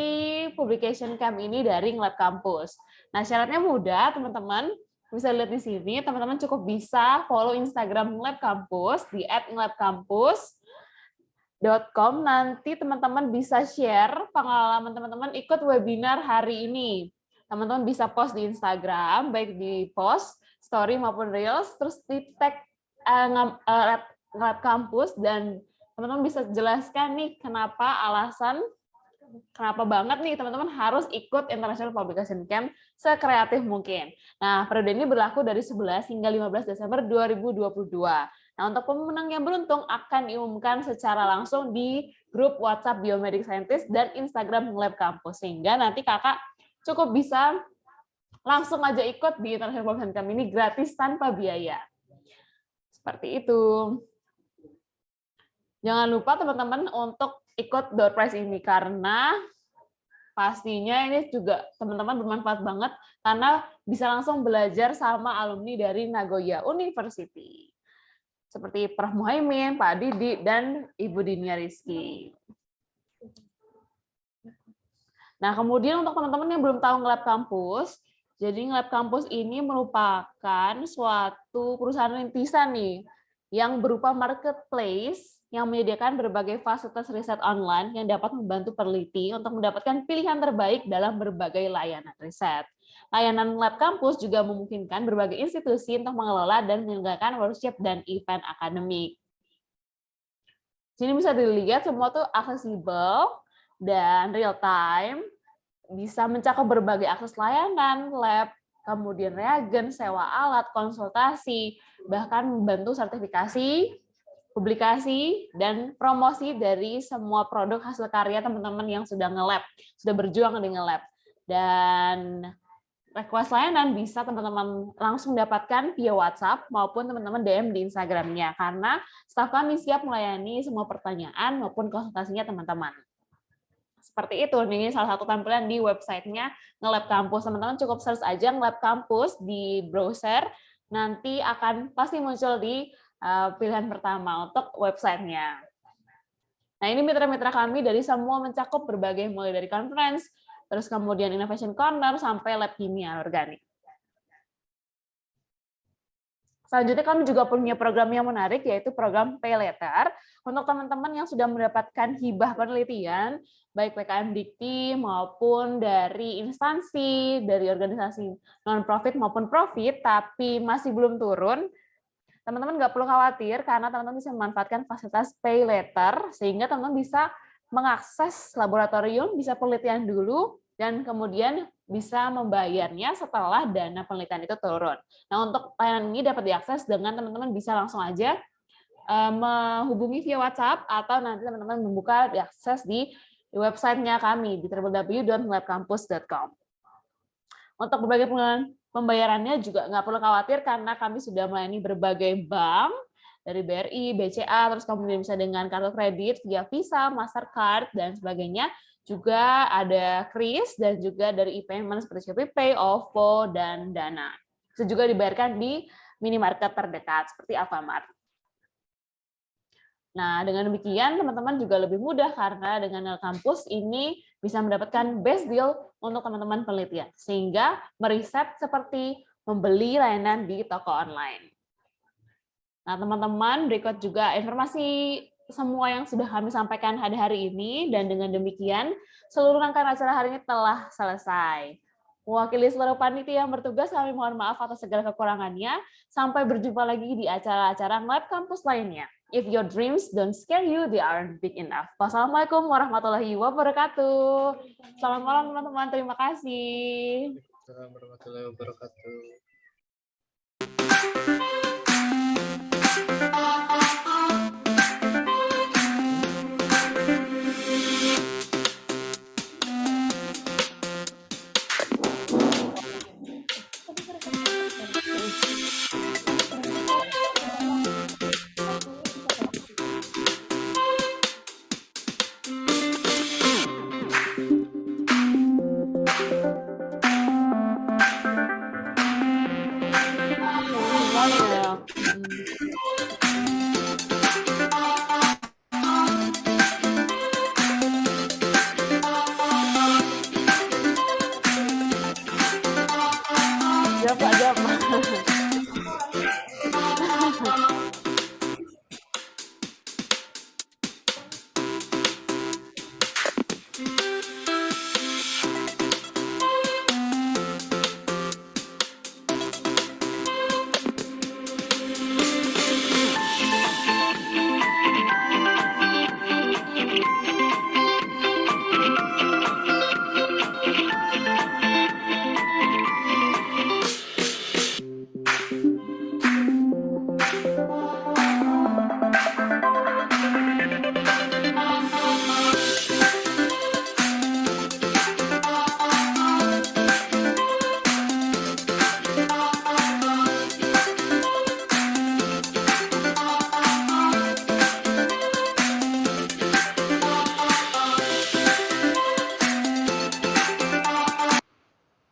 publication camp ini dari Lab Kampus. Nah, syaratnya mudah, teman-teman. Bisa lihat di sini, teman-teman cukup bisa follow Instagram Lab Kampus di @labkampus.com. Nanti teman-teman bisa share pengalaman teman-teman ikut webinar hari ini. Teman-teman bisa post di Instagram, baik di post, story maupun reels, terus di tag Lab Kampus, dan teman-teman bisa jelaskan nih kenapa banget nih teman-teman harus ikut International Publication Camp sekreatif mungkin. Nah, periode ini berlaku dari 11 hingga 15 Desember 2022. Nah, untuk pemenang yang beruntung akan diumumkan secara langsung di grup WhatsApp Biomedic Scientist dan Instagram Lab Kampus. Sehingga nanti kakak cukup bisa langsung aja ikut di International Publication Camp ini gratis tanpa biaya. Seperti itu. Jangan lupa teman-teman untuk ikut door prize ini karena pastinya ini juga teman-teman bermanfaat banget karena bisa langsung belajar sama alumni dari Nagoya University. Seperti Prof. Muhaimin, Pak Didi, dan Ibu Dinia Rizky. Nah, kemudian untuk teman-teman yang belum tahu Lab Kampus, jadi Lab Kampus ini merupakan suatu perusahaan rintisan nih yang berupa marketplace yang menyediakan berbagai fasilitas riset online yang dapat membantu peneliti untuk mendapatkan pilihan terbaik dalam berbagai layanan riset. Layanan Lab Kampus juga memungkinkan berbagai institusi untuk mengelola dan menyelenggarakan workshop dan event akademik. Sini bisa dilihat semua tuh aksesibel dan real time, bisa mencakup berbagai akses layanan, lab, kemudian reagen, sewa alat, konsultasi, bahkan membantu sertifikasi, publikasi, dan promosi dari semua produk hasil karya teman-teman yang sudah nge-lab, sudah berjuang di nge-lab. Dan request layanan bisa teman-teman langsung dapatkan via WhatsApp maupun teman-teman DM di Instagram-nya, karena staf kami siap melayani semua pertanyaan maupun konsultasinya teman-teman. Seperti itu, ini salah satu tampilan di websitenya Ngelab Kampus. Teman-teman cukup search aja Ngelab Kampus di browser, nanti akan pasti muncul di pilihan pertama untuk websitenya. Nah, ini mitra-mitra kami dari semua mencakup berbagai, mulai dari conference, terus kemudian innovation corner, sampai lab kimia organik. Selanjutnya kami juga punya program yang menarik, yaitu program Pay Letter. Untuk teman-teman yang sudah mendapatkan hibah penelitian, baik PKM Dikti maupun dari instansi, dari organisasi non-profit maupun profit, tapi masih belum turun, teman-teman nggak perlu khawatir karena teman-teman bisa memanfaatkan fasilitas Pay Letter sehingga teman-teman bisa mengakses laboratorium, bisa penelitian dulu, dan kemudian bisa membayarnya setelah dana penelitian itu turun. Nah, untuk layanan ini dapat diakses dengan teman-teman bisa langsung aja menghubungi via WhatsApp atau nanti teman-teman membuka diakses di websitenya kami di www.labkampus.com. Untuk berbagai pembayarannya juga nggak perlu khawatir karena kami sudah melayani berbagai bank dari BRI, BCA, terus kemudian bisa dengan kartu kredit via Visa, Mastercard, dan sebagainya. Juga ada Kris dan juga dari e-payment seperti ShopeePay, OVO, dan Dana. Itu juga dibayarkan di minimarket terdekat seperti Alfamart. Nah, dengan demikian teman-teman juga lebih mudah karena dengan kampus ini bisa mendapatkan best deal untuk teman-teman penelitian, sehingga meriset seperti membeli layanan di toko online. Nah, teman-teman, berikut juga informasi semua yang sudah kami sampaikan hari ini, dan dengan demikian seluruh rangkaian acara hari ini telah selesai. Mewakili seluruh panitia yang bertugas, kami mohon maaf atas segala kekurangannya. Sampai berjumpa lagi di acara-acara Lab Kampus lainnya. If your dreams don't scare you, they aren't big enough. Wassalamualaikum warahmatullahi wabarakatuh. Selamat malam teman-teman, terima kasih. Assalamualaikum warahmatullahi wabarakatuh.